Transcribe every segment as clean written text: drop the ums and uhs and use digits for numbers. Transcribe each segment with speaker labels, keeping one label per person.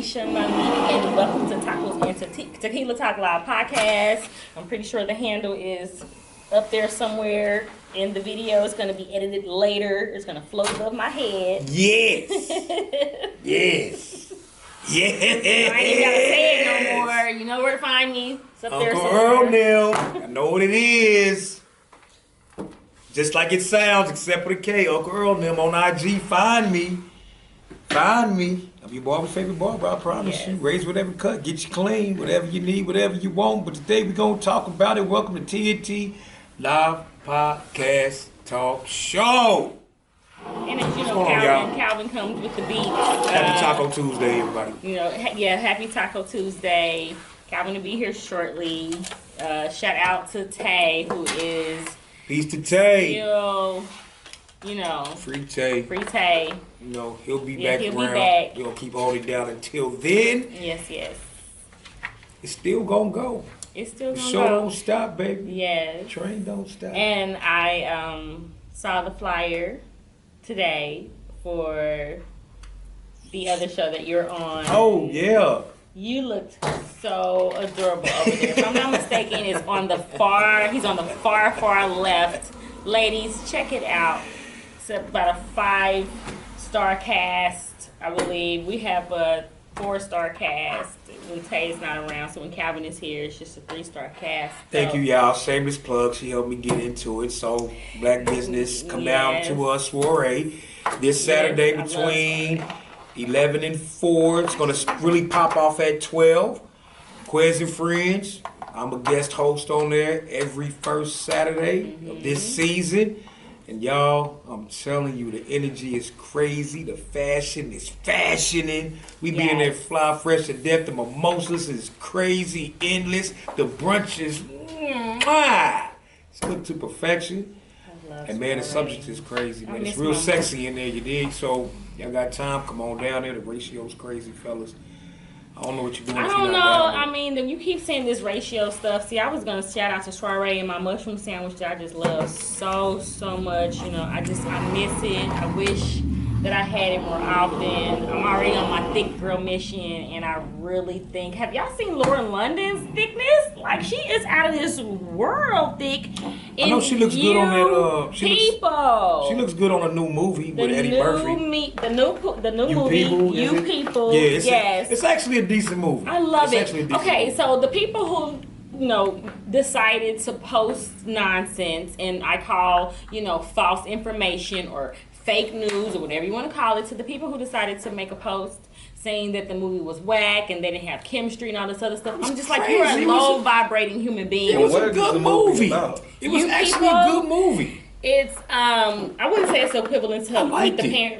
Speaker 1: Calisha Monique, and welcome to Tacos and Tequila Talk Live podcast. I'm pretty sure the handle is up there somewhere in the video. It's going to be edited later. It's going to float above my head.
Speaker 2: Yes. Yes. Yes.
Speaker 1: I ain't got to say it no more. You know where to find me. It's up there
Speaker 2: Uncle
Speaker 1: somewhere.
Speaker 2: Earl Nem. I know what it is. Just like it sounds, except for the K. Uncle Earl Nem on IG. Find me. Find me. I'm your barber's favorite barber, I promise
Speaker 1: Yes.
Speaker 2: you. Raise whatever cut, get you clean, whatever you need, whatever you want. But today we're going to talk about it. Welcome to TNT Live Podcast Talk Show.
Speaker 1: And as you know,
Speaker 2: What's going on,
Speaker 1: Calvin comes with the beat.
Speaker 2: Happy Taco Tuesday, everybody.
Speaker 1: You know, happy Taco Tuesday. Calvin will be here shortly. Shout out to Tae, who is
Speaker 2: Peace to Tae.
Speaker 1: still, you know,
Speaker 2: Free Tae.
Speaker 1: free Tae.
Speaker 2: You know, he'll be
Speaker 1: Yeah,
Speaker 2: back
Speaker 1: he'll be
Speaker 2: around.
Speaker 1: back.
Speaker 2: We're going to keep holding it down until then.
Speaker 1: Yes.
Speaker 2: It's still going to go.
Speaker 1: It's still
Speaker 2: The
Speaker 1: gonna
Speaker 2: show
Speaker 1: go.
Speaker 2: don't stop, baby.
Speaker 1: Yes.
Speaker 2: Train don't stop.
Speaker 1: And I saw the flyer today for the other show that you're on.
Speaker 2: Oh, yeah.
Speaker 1: You looked so adorable over there. If I'm not mistaken, he's on the far left. Ladies, check it out. It's about a 5-star cast, I believe. We have a 4-star cast when Tae's not around. So when Calvin is here, it's just a 3-star cast.
Speaker 2: Thank you, y'all. Shameless plug. She helped me get into it. So, Black Business, come down
Speaker 1: Yes.
Speaker 2: to a soiree this Saturday
Speaker 1: Yes, I love
Speaker 2: between 11 and 4. It's going to really pop off at 12. Quez and Friends. I'm a guest host on there every first Saturday of this season. And y'all, I'm telling you, the energy is crazy. The fashion is fashioning. We be in there fly fresh to death. The mimosas is crazy, endless. The brunch is, it's cooked to perfection. And man, the subject is crazy, man. It's real sexy in there, you dig? So, y'all got time, come on down there. The ratio's crazy, fellas. I don't know what you're doing.
Speaker 1: I
Speaker 2: if you're
Speaker 1: don't know.
Speaker 2: not down
Speaker 1: I mean, you keep saying this ratio stuff. See, I was gonna shout out to Soiree and my mushroom sandwich that I just love so much. You know, I miss it. I wish that I had it more often. I'm already on my thick girl mission, and I really think. Have y'all seen Lauren London's thickness? Like, she is out of this world thick.
Speaker 2: I know she looks good on that.
Speaker 1: She
Speaker 2: looks good on a new movie with Eddie Murphy.
Speaker 1: The new movie. You People.
Speaker 2: Yeah,
Speaker 1: yes.
Speaker 2: It's actually a decent movie.
Speaker 1: I love
Speaker 2: It's
Speaker 1: it.
Speaker 2: actually a decent
Speaker 1: Okay,
Speaker 2: movie.
Speaker 1: so the people who decided to post nonsense, and I call false information or fake news or whatever you want to call it, to the people who decided to make a post saying that the movie was whack and they didn't have chemistry and all this other stuff. I'm just like, you're a low vibrating human being.
Speaker 2: It was a good movie. It was actually a good movie.
Speaker 1: It's I wouldn't say it's equivalent to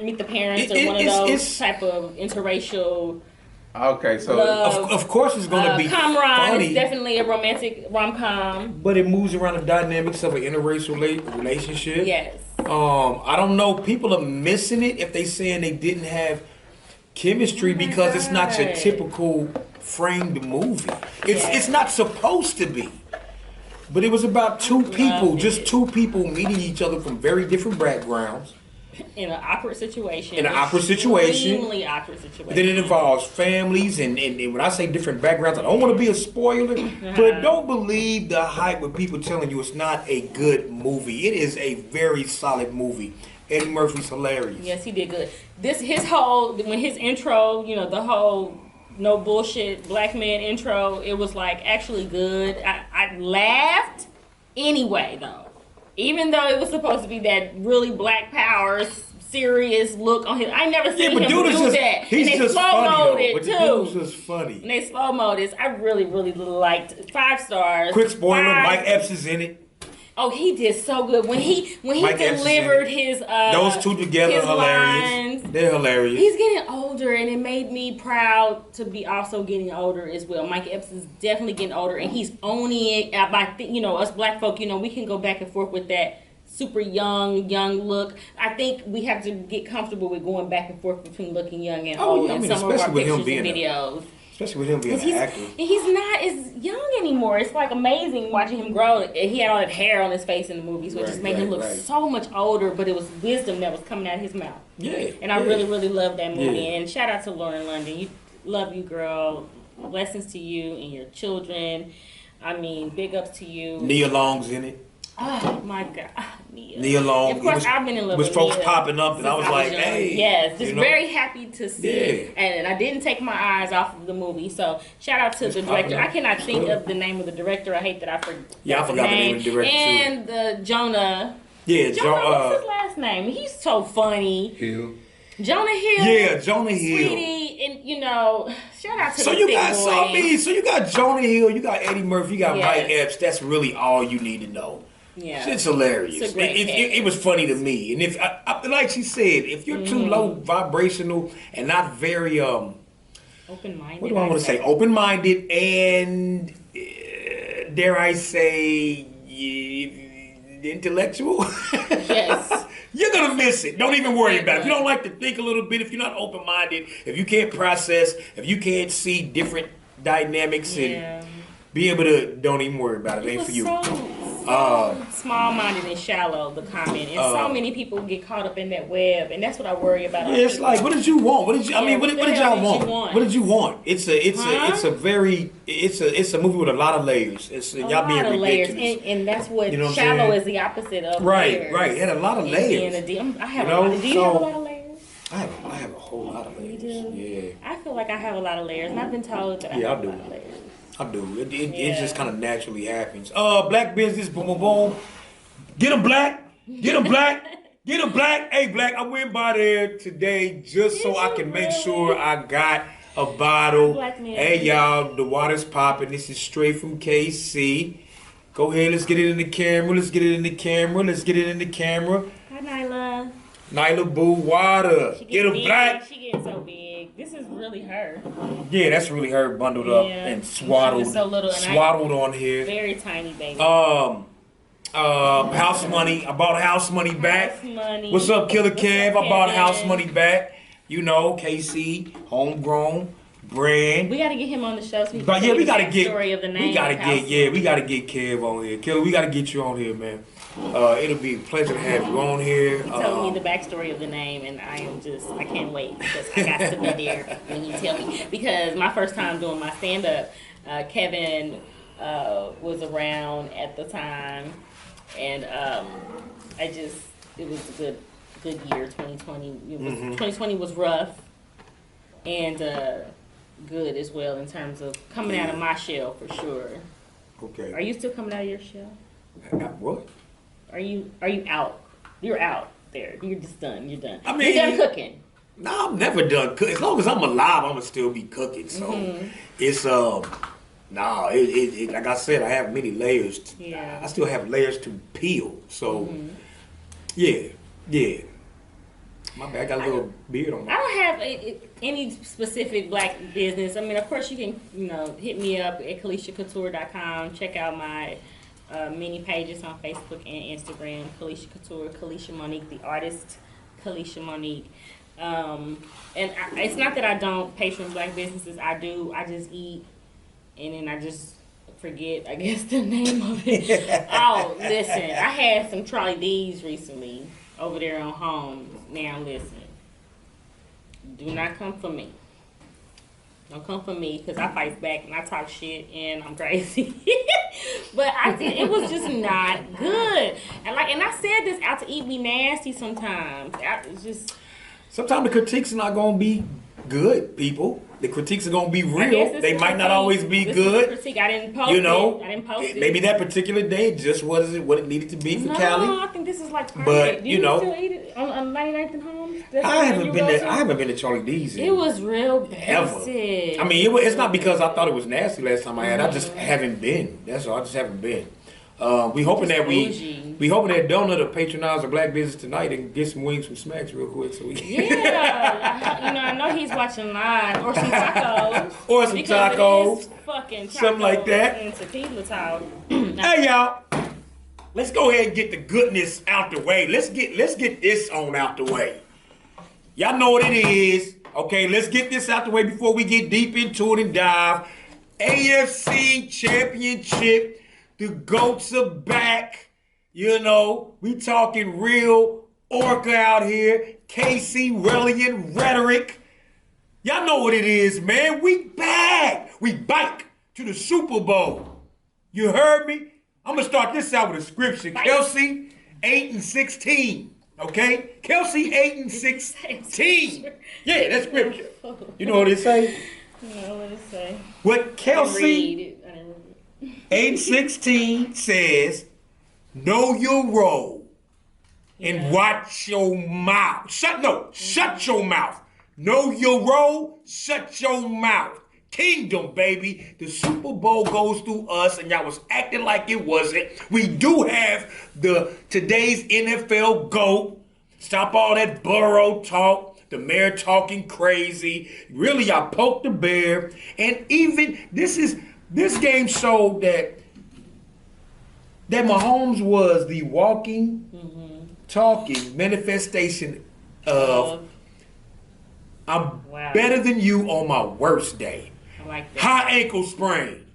Speaker 1: Meet the Parents or one of those type of interracial.
Speaker 3: Okay, so
Speaker 2: of course it's going to be
Speaker 1: Comrade
Speaker 2: funny.
Speaker 1: is definitely a romantic rom-com.
Speaker 2: But it moves around the dynamics of an interracial relationship.
Speaker 1: Yes.
Speaker 2: I don't know. People are missing it if they saying they didn't have chemistry because it's not your typical framed movie. It's not supposed to be. But it was about two people meeting each other from very different backgrounds.
Speaker 1: In an awkward situation.
Speaker 2: Extremely
Speaker 1: awkward situation.
Speaker 2: Then it involves families, and when I say different backgrounds, I don't want to be a spoiler, but don't believe the hype with people telling you it's not a good movie. It is a very solid movie. Eddie Murphy's hilarious.
Speaker 1: Yes, he did good. His intro, the whole no bullshit black man intro, it was like actually good. I laughed anyway though. Even though it was supposed to be that really black power serious look on his, I never seen him do that.
Speaker 2: He's
Speaker 1: and they
Speaker 2: just
Speaker 1: slow-moed
Speaker 2: funny,
Speaker 1: it
Speaker 2: but
Speaker 1: too.
Speaker 2: the dude's just funny.
Speaker 1: And they slow-moed it. I really liked 5 stars.
Speaker 2: Quick spoiler: Mike Epps is in it.
Speaker 1: Oh, he did so good when he delivered his
Speaker 2: those two together
Speaker 1: his
Speaker 2: hilarious.
Speaker 1: lines.
Speaker 2: They're hilarious.
Speaker 1: He's getting older, and it made me proud to be also getting older as well. Mike Epps is definitely getting older, and he's owning it. Us black folk, we can go back and forth with that super young look. I think we have to get comfortable with going back and forth between looking young and old in some of our pictures and videos.
Speaker 2: Especially with him being an actor.
Speaker 1: And he's not as young anymore. It's like amazing watching him grow. He had all that hair on his face in the movies, which just made him look so much older, but it was wisdom that was coming out of his mouth.
Speaker 2: Yeah.
Speaker 1: And I really love that movie. Yeah. And shout out to Lauren London. love you, girl. Blessings to you and your children. I mean, big ups to you.
Speaker 2: Nia Long's in it.
Speaker 1: Oh my God, Nia.
Speaker 2: Nia Long.
Speaker 1: Of course, I've been in love with
Speaker 2: folks
Speaker 1: Nia
Speaker 2: popping up, and I was like,
Speaker 1: young.
Speaker 2: hey.
Speaker 1: Yes, just very happy to see.
Speaker 2: Yeah.
Speaker 1: And I didn't take my eyes off of the movie. So shout out to the director. I cannot think of the name of the director. I hate that I forgot.
Speaker 2: Yeah, I forgot the name of the director
Speaker 1: and
Speaker 2: too.
Speaker 1: And Jonah.
Speaker 2: Yeah,
Speaker 1: Jonah. What's his last name? He's so funny.
Speaker 2: Hill.
Speaker 1: Jonah Hill.
Speaker 2: Yeah, Jonah Hill.
Speaker 1: Sweetie, and shout out to
Speaker 2: so
Speaker 1: the
Speaker 2: you
Speaker 1: big
Speaker 2: got
Speaker 1: boy.
Speaker 2: so you got Jonah Hill, you got Eddie Murphy, you got Mike Epps. That's really all you need to know.
Speaker 1: Yeah,
Speaker 2: it's hilarious.
Speaker 1: It's a great
Speaker 2: it was funny to me, and if like she said, if you're too low vibrational and not very
Speaker 1: open-minded,
Speaker 2: what do I want to say? Open-minded and dare I say intellectual?
Speaker 1: Yes.
Speaker 2: You're going to miss it. Don't even worry about it. If you don't like to think a little bit, if you're not open-minded, if you can't process, if you can't see different dynamics and be able to, don't even worry about it. It ain't for you.
Speaker 1: So small-minded and shallow, the comment. And so many people get caught up in that web, and that's what I worry about.
Speaker 2: Yeah, it's like, what did you want? What did you, I mean, what did y'all want? What did you want? It's a movie with a lot of layers. It's y'all being ridiculous.
Speaker 1: And that's what shallow is the opposite of layers.
Speaker 2: Right. It had a lot of layers.
Speaker 1: I have a lot of, do you have a lot of layers?
Speaker 2: I have a whole lot of layers.
Speaker 1: You do?
Speaker 2: Yeah.
Speaker 1: I feel like I have a lot of layers, and I've been told that I have a lot of layers.
Speaker 2: I do. It just kind of naturally happens. Black business, boom, boom, boom. Get him black. Get him black. Get him black. Hey, black, I went by there today just so I can make sure I got a bottle. Hey, y'all, the water's popping. This is straight from KC. Go ahead, let's get it in the camera. Let's get it in the camera. Let's get it in the camera.
Speaker 1: Hi, Nyla.
Speaker 2: Nyla Boo Water. Get him black.
Speaker 1: She getting so big. This is really her.
Speaker 2: Yeah, that's really her bundled up and swaddled,
Speaker 1: so little, and
Speaker 2: swaddled on here.
Speaker 1: Very tiny baby.
Speaker 2: House Money. I bought House Money back.
Speaker 1: House Money.
Speaker 2: What's up, Killer Kev? I bought House Money back. You know, KC, homegrown brand.
Speaker 1: We gotta get him on the show. So
Speaker 2: we gotta get
Speaker 1: story of the name.
Speaker 2: We gotta get Kev on here. Killer, we gotta get you on here, man. It'll be a pleasure to have you on here.
Speaker 1: He told me the backstory of the name, and I can't wait because I got to be there when he tell me. Because my first time doing my stand-up, Kevin was around at the time, and it was a good year. 2020. 2020 was rough, and good as well in terms of coming out of my shell for sure.
Speaker 2: Okay.
Speaker 1: Are you still coming out of your shell?
Speaker 2: What?
Speaker 1: Are you out? You're out there. You're just done. You're done.
Speaker 2: I mean,
Speaker 1: you're done cooking.
Speaker 2: No, I'm never done cooking. As long as I'm alive, I'm gonna still be cooking. So it's like I said, I have many layers. I still have layers to peel. So yeah. My bad, I got a little beard on.
Speaker 1: I don't have any specific black business. I mean, of course, you can hit me up at CalishaCouture.com. Check out my many pages on Facebook and Instagram. Calisha Couture, Calisha Monique, the artist, Calisha Monique. It's not that I don't patron black businesses. I do. I just eat, and then I just forget, I guess, the name of it. Oh, listen. I had some Charlie D's recently over there on Home. Now, listen. Do not come for me. Don't come for me because I fight back and I talk shit and I'm crazy. But it was just not good. And I said this, out to eat be nasty sometimes.
Speaker 2: Sometimes the critiques are not gonna be good, people. The critiques are gonna be real. They might not always be good.
Speaker 1: Critique. I didn't post it. I didn't post it.
Speaker 2: Maybe that particular day just wasn't what it needed to be for Cali.
Speaker 1: No, I think this is like perfect.
Speaker 2: But
Speaker 1: Do you still eat it on 99th and Home?
Speaker 2: I haven't been to Charlie D's.
Speaker 1: It was real basic.
Speaker 2: Ever. I mean, it's not because I thought it was nasty last time I had. I just haven't been. That's all. I just haven't been. We hoping that Doughnut will patronize a black business tonight and get some wings from Smacks real quick so we can.
Speaker 1: I know he's watching live, or some tacos.
Speaker 2: Or some tacos.
Speaker 1: Fucking tacos.
Speaker 2: Something like that.
Speaker 1: And tequila talk.
Speaker 2: Hey y'all, let's go ahead and get the goodness out the way. Let's get this on out the way. Y'all know what it is. Okay, let's get this out the way before we get deep into it and dive. AFC Championship. The GOATs are back. We talking real Orca out here. KC Reliant rhetoric. Y'all know what it is, man. We back. We bike to the Super Bowl. You heard me? I'm going to start this out with a scripture. Kelsey, 8-16. Okay? Kelsey, 8-16. Yeah, that's scripture. You know what it say?
Speaker 1: No, what it say?
Speaker 2: What Kelsey 8-16 says, know your role and watch your mouth. Shut your mouth. Know your role, shut your mouth. Kingdom, baby. The Super Bowl goes through us, and y'all was acting like it wasn't. We do have today's NFL GOAT. Stop all that Burrow talk. The mayor talking crazy. Really, y'all poked the bear. And even this game showed that Mahomes was the walking, talking manifestation of I'm better than you on my worst day.
Speaker 1: I like that.
Speaker 2: High ankle sprain.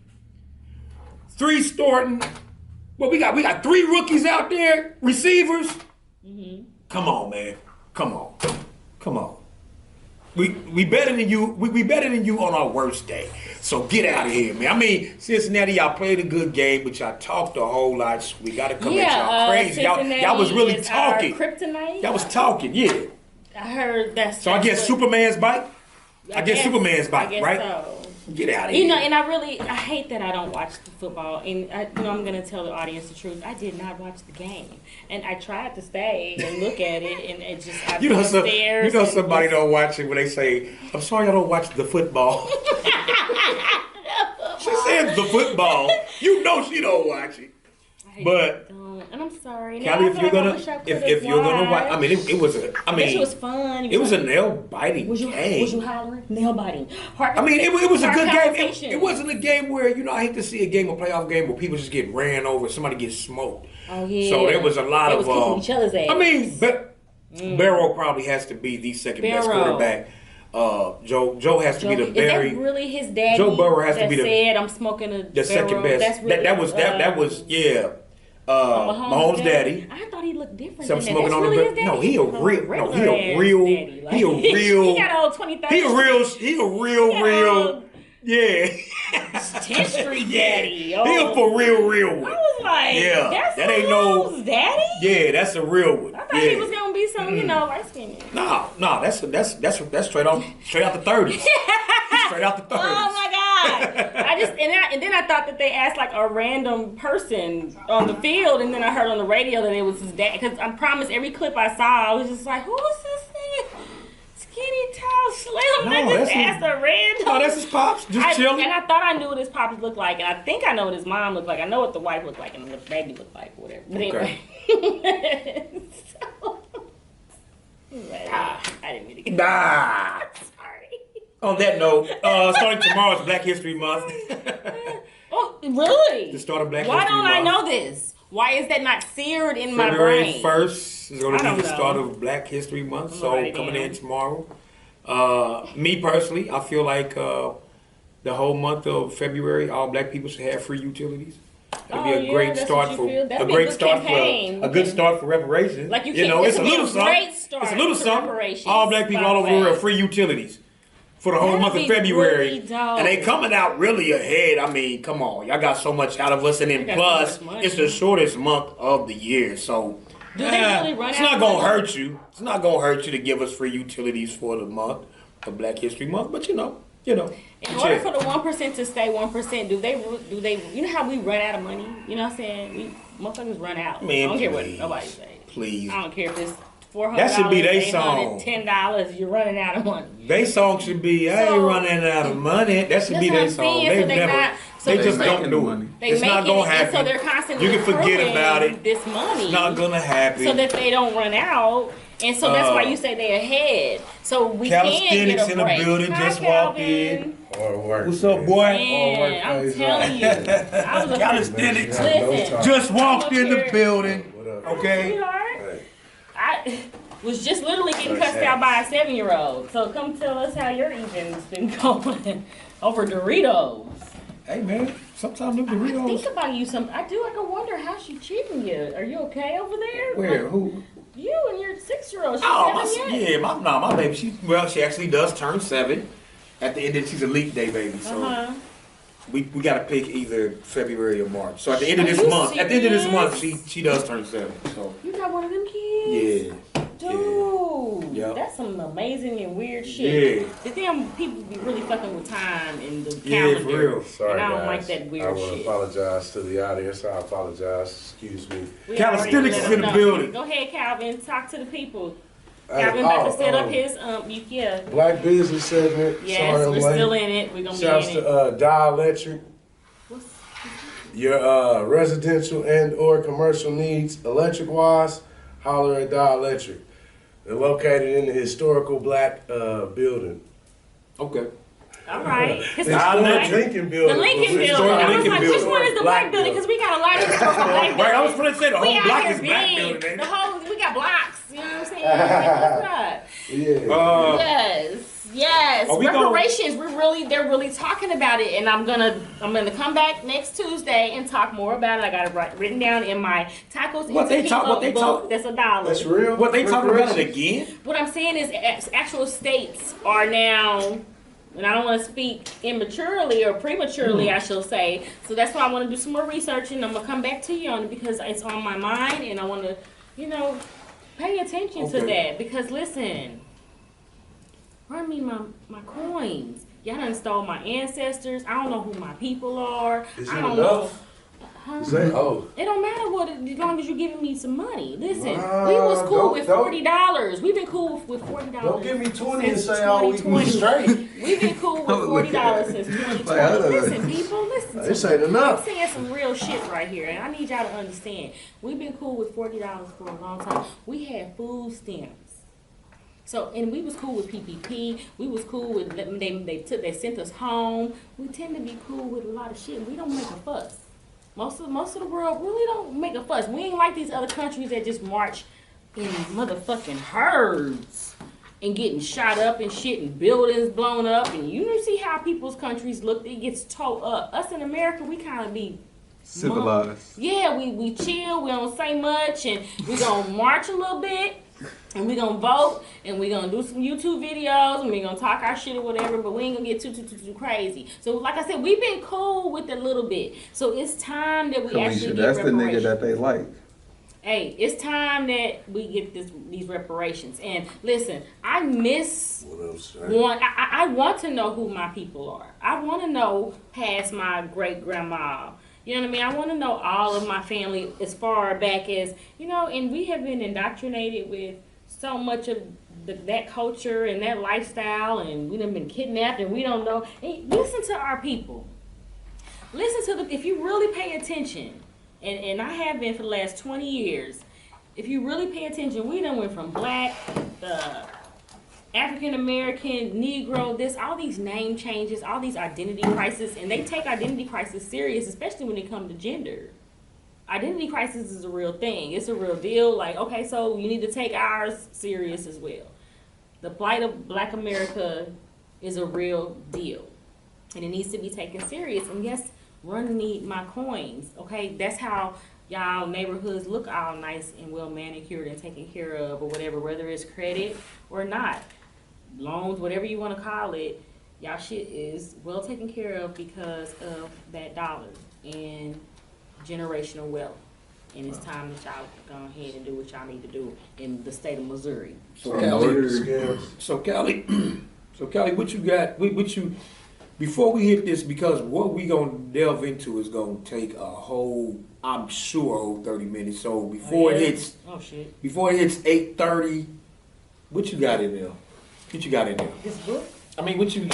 Speaker 2: 3 starting. Well, we got 3 rookies out there, receivers. Come on, man. Come on. We better than you. We better than you on our worst day. So get out of here, man. I mean, Cincinnati, y'all played a good game, but y'all talked a whole lot. We got to come at y'all crazy. Y'all was really talking.
Speaker 1: Kryptonite.
Speaker 2: Y'all was talking, yeah.
Speaker 1: I heard that's.
Speaker 2: So I guess Superman's bite. I guess Superman's bite, right?
Speaker 1: So.
Speaker 2: Get out of here.
Speaker 1: You know, and I hate that I don't watch the football. And I'm going to tell the audience the truth. I did not watch the game. And I tried to stay and look at it, and it just, I
Speaker 2: somebody don't watch it when they say, I'm sorry I don't watch the football. She said the football. You know she don't watch it. But
Speaker 1: and I'm sorry.
Speaker 2: Callie, if you're gonna watch, I mean, it was a. I mean,
Speaker 1: it was fun.
Speaker 2: It was a nail biting game.
Speaker 1: Was you hollering? Nail biting.
Speaker 2: I mean, it was a good game. It wasn't a game where I hate to see a playoff game where people just get ran over, somebody gets smoked.
Speaker 1: Oh yeah.
Speaker 2: So there was a lot of.
Speaker 1: Kicking each other's ass.
Speaker 2: I mean, Barrow probably has to be the second best quarterback. Joe has to be the very.
Speaker 1: Is that really his daddy?
Speaker 2: Joe Burrow has to be
Speaker 1: I'm smoking
Speaker 2: the second best.
Speaker 1: That's really,
Speaker 2: that was yeah. Mahomes' daddy.
Speaker 1: I thought he looked different.
Speaker 2: Some smoking on the bed. No, he a real.
Speaker 1: He got old 23rd.
Speaker 2: He a real. Yeah.
Speaker 1: 10th Street daddy.
Speaker 2: He a for real one.
Speaker 1: I was like,
Speaker 2: yeah,
Speaker 1: that's
Speaker 2: that ain't no
Speaker 1: daddy.
Speaker 2: Yeah, that's a real one.
Speaker 1: I thought he was gonna be some, light skinned.
Speaker 2: No, that's straight out the 30s. Straight out the 30s.
Speaker 1: Oh my God! And then I thought that they asked like a random person on the field, and then I heard on the radio that it was his dad. Because I promise, every clip I saw, I was just like, "Who is this thing? Skinny, tall, slim?" I just asked a random.
Speaker 2: No, that's his pops. Just chilling.
Speaker 1: And I thought I knew what his pops looked like, and I think I know what his mom looked like. I know what the wife looked like, and what the baby looked like, whatever. But anyway. I didn't mean to get sorry.
Speaker 2: On that note, starting tomorrow is Black History Month.
Speaker 1: Oh, really?
Speaker 2: The start of Black
Speaker 1: Why
Speaker 2: History Month.
Speaker 1: Why don't I know this? Why is that not seared in my brain?
Speaker 2: February 1st is going to be the start of Black History Month, so coming in tomorrow. Me personally, I feel like the whole month of February, all black people should have free utilities. It'll be a great start for a good start for reparations.
Speaker 1: Like
Speaker 2: it's a little something. It's a little something. All black people all over the world free utilities for the whole month of February, and they coming out really ahead. I mean, come on, y'all got so much out of us, and then plus it's the shortest month of the year, so.
Speaker 1: Do they really run
Speaker 2: it's not gonna hurt you. It's not gonna hurt you to give us free utilities for the month of Black History Month, but you know.
Speaker 1: In order for the 1% to stay 1%, do they? You know how we run out of money? You know what I'm saying? Motherfuckers run out.
Speaker 2: Man,
Speaker 1: I don't care what nobody say.
Speaker 2: Please.
Speaker 1: I don't care if it's $400.
Speaker 2: That should be their song.
Speaker 1: $10. You're running out of money.
Speaker 2: They song should be, I ain't running out of money. That should be their song. They just don't do it. It's not gonna happen.
Speaker 1: So they're constantly
Speaker 2: you can forget about it.
Speaker 1: This money.
Speaker 2: It's not gonna happen.
Speaker 1: So that they don't run out. And so that's why you say they're ahead. So we can get a break.
Speaker 2: In the building, just walk in.
Speaker 3: Hard work.
Speaker 2: What's up, boy?
Speaker 1: Man, I'm telling you. I was
Speaker 2: Calisthenics.
Speaker 1: Listen.
Speaker 2: Just walked in the building. Okay.
Speaker 1: Sweetheart, I was just literally getting cussed out by a 7-year-old. So come tell us how your evening's been going over Doritos.
Speaker 2: Hey man, sometimes them Doritos.
Speaker 1: I think about you I can wonder how she treating you. Are you okay over there?
Speaker 2: Where? Who?
Speaker 1: You and your 6-year-old. She's
Speaker 2: my baby. She actually does turn 7. at the end of she's a leap day baby. So we got to pick either February or March. So at the end of this month, she does turn 7. So
Speaker 1: you got one of them kids?
Speaker 2: Yeah.
Speaker 1: Dude, that's some amazing and weird shit.
Speaker 2: Yeah.
Speaker 1: The damn people be really fucking with time and the calendar.
Speaker 2: Yeah, for real.
Speaker 3: Sorry,
Speaker 1: and I don't
Speaker 3: guys.
Speaker 1: like that weird shit.
Speaker 3: I want to apologize to the audience. I apologize. Excuse me.
Speaker 2: Calisthenics is in the building.
Speaker 1: Go ahead, Calvin. Talk to the people.
Speaker 3: Hey,
Speaker 1: Calvin about to set up his
Speaker 3: Black business segment.
Speaker 1: Yes,
Speaker 3: Sorry,
Speaker 1: we're still in it. We're gonna
Speaker 3: Shouts
Speaker 1: be in
Speaker 3: to Tae Locc. Your residential and or commercial needs, electric wise, holler at Tae Locc. They're located in the historical black building.
Speaker 2: Okay.
Speaker 1: All right.
Speaker 3: Lincoln building.
Speaker 1: The Lincoln building. I was like, which one is the black building? Because we got a lot of historical black buildings.
Speaker 2: Right, I was going to say the whole block is black
Speaker 1: big.
Speaker 2: building. Ain't
Speaker 1: The
Speaker 2: it?
Speaker 1: whole, we got blocks. You know what I'm saying? What's up?
Speaker 3: Yeah.
Speaker 1: Yes.
Speaker 2: Are we
Speaker 1: Reparations. They're really talking about it, and I'm gonna come back next Tuesday and talk more about it. I got it written down in my tacos.
Speaker 2: What they talk?
Speaker 1: That's $1.
Speaker 3: That's real.
Speaker 2: What they talking about it again?
Speaker 1: What I'm saying is, actual states are now. And I don't want to speak immaturely or prematurely, I shall say. So that's why I want to do some more research, and I'm going to come back to you on it because it's on my mind, and I want to, pay attention to that. Because, listen, run me my coins. Y'all done stole my ancestors. I don't know who my people are. I don't know.
Speaker 3: Say,
Speaker 1: It don't matter what, as long as you're giving me some money. Listen, we was cool with $40. We've been cool with $40.
Speaker 3: Don't give me 20 and
Speaker 1: since
Speaker 3: say all we
Speaker 1: 2020.
Speaker 3: straight.
Speaker 1: We've been cool with $40 since 2020. Listen, people, listen.
Speaker 3: This ain't enough.
Speaker 1: I'm saying some real shit right here, and I need y'all to understand. We've been cool with $40 for a long time. We had food stamps. So, and we was cool with PPP. We was cool with them. They sent us home. We tend to be cool with a lot of shit. We don't make a fuss. Most of the world really don't make a fuss. We ain't like these other countries that just march in motherfucking herds and getting shot up and shit and buildings blown up. And you see how people's countries look. It gets towed up. Us in America, we kind of be
Speaker 4: civilized.
Speaker 1: Yeah, we chill. We don't say much. And we gonna march a little bit. And we're going to vote, and we're going to do some YouTube videos, and we're going to talk our shit or whatever, but we ain't going to get too crazy. So, like I said, we've been cool with it a little bit. So, it's time that we actually get
Speaker 4: that's
Speaker 1: reparations.
Speaker 4: the nigga that they like.
Speaker 1: Hey, it's time that we get these reparations. And listen, I miss one. I want to know who my people are. I want to know past my great-grandma. You know what I mean? I want to know all of my family as far back as, and we have been indoctrinated with so much of that culture and that lifestyle, and we done been kidnapped and we don't know. Hey, listen to our people. Listen to if you really pay attention, and I have been for the last 20 years, if you really pay attention, we done went from black, African American, Negro, all these name changes, all these identity crises, and they take identity crisis serious, especially when it comes to gender. Identity crisis is a real thing. It's a real deal. Like, okay, so you need to take ours serious as well. The plight of Black America is a real deal, and it needs to be taken serious. And yes, run need my coins. Okay, that's how y'all neighborhoods look all nice and well manicured and taken care of, or whatever, whether it's credit or not. Loans, whatever you want to call it, y'all shit is well taken care of because of that dollar and generational wealth. And it's time that y'all go ahead and do what y'all need to do in the state of Missouri.
Speaker 2: So Callie, what you got? What you before we hit this, because what we gonna delve into is gonna take a whole, I'm sure, a whole 30 minutes. So before it hits 8:30, what you got in there? What you got in there?
Speaker 1: This book?
Speaker 2: I mean, what you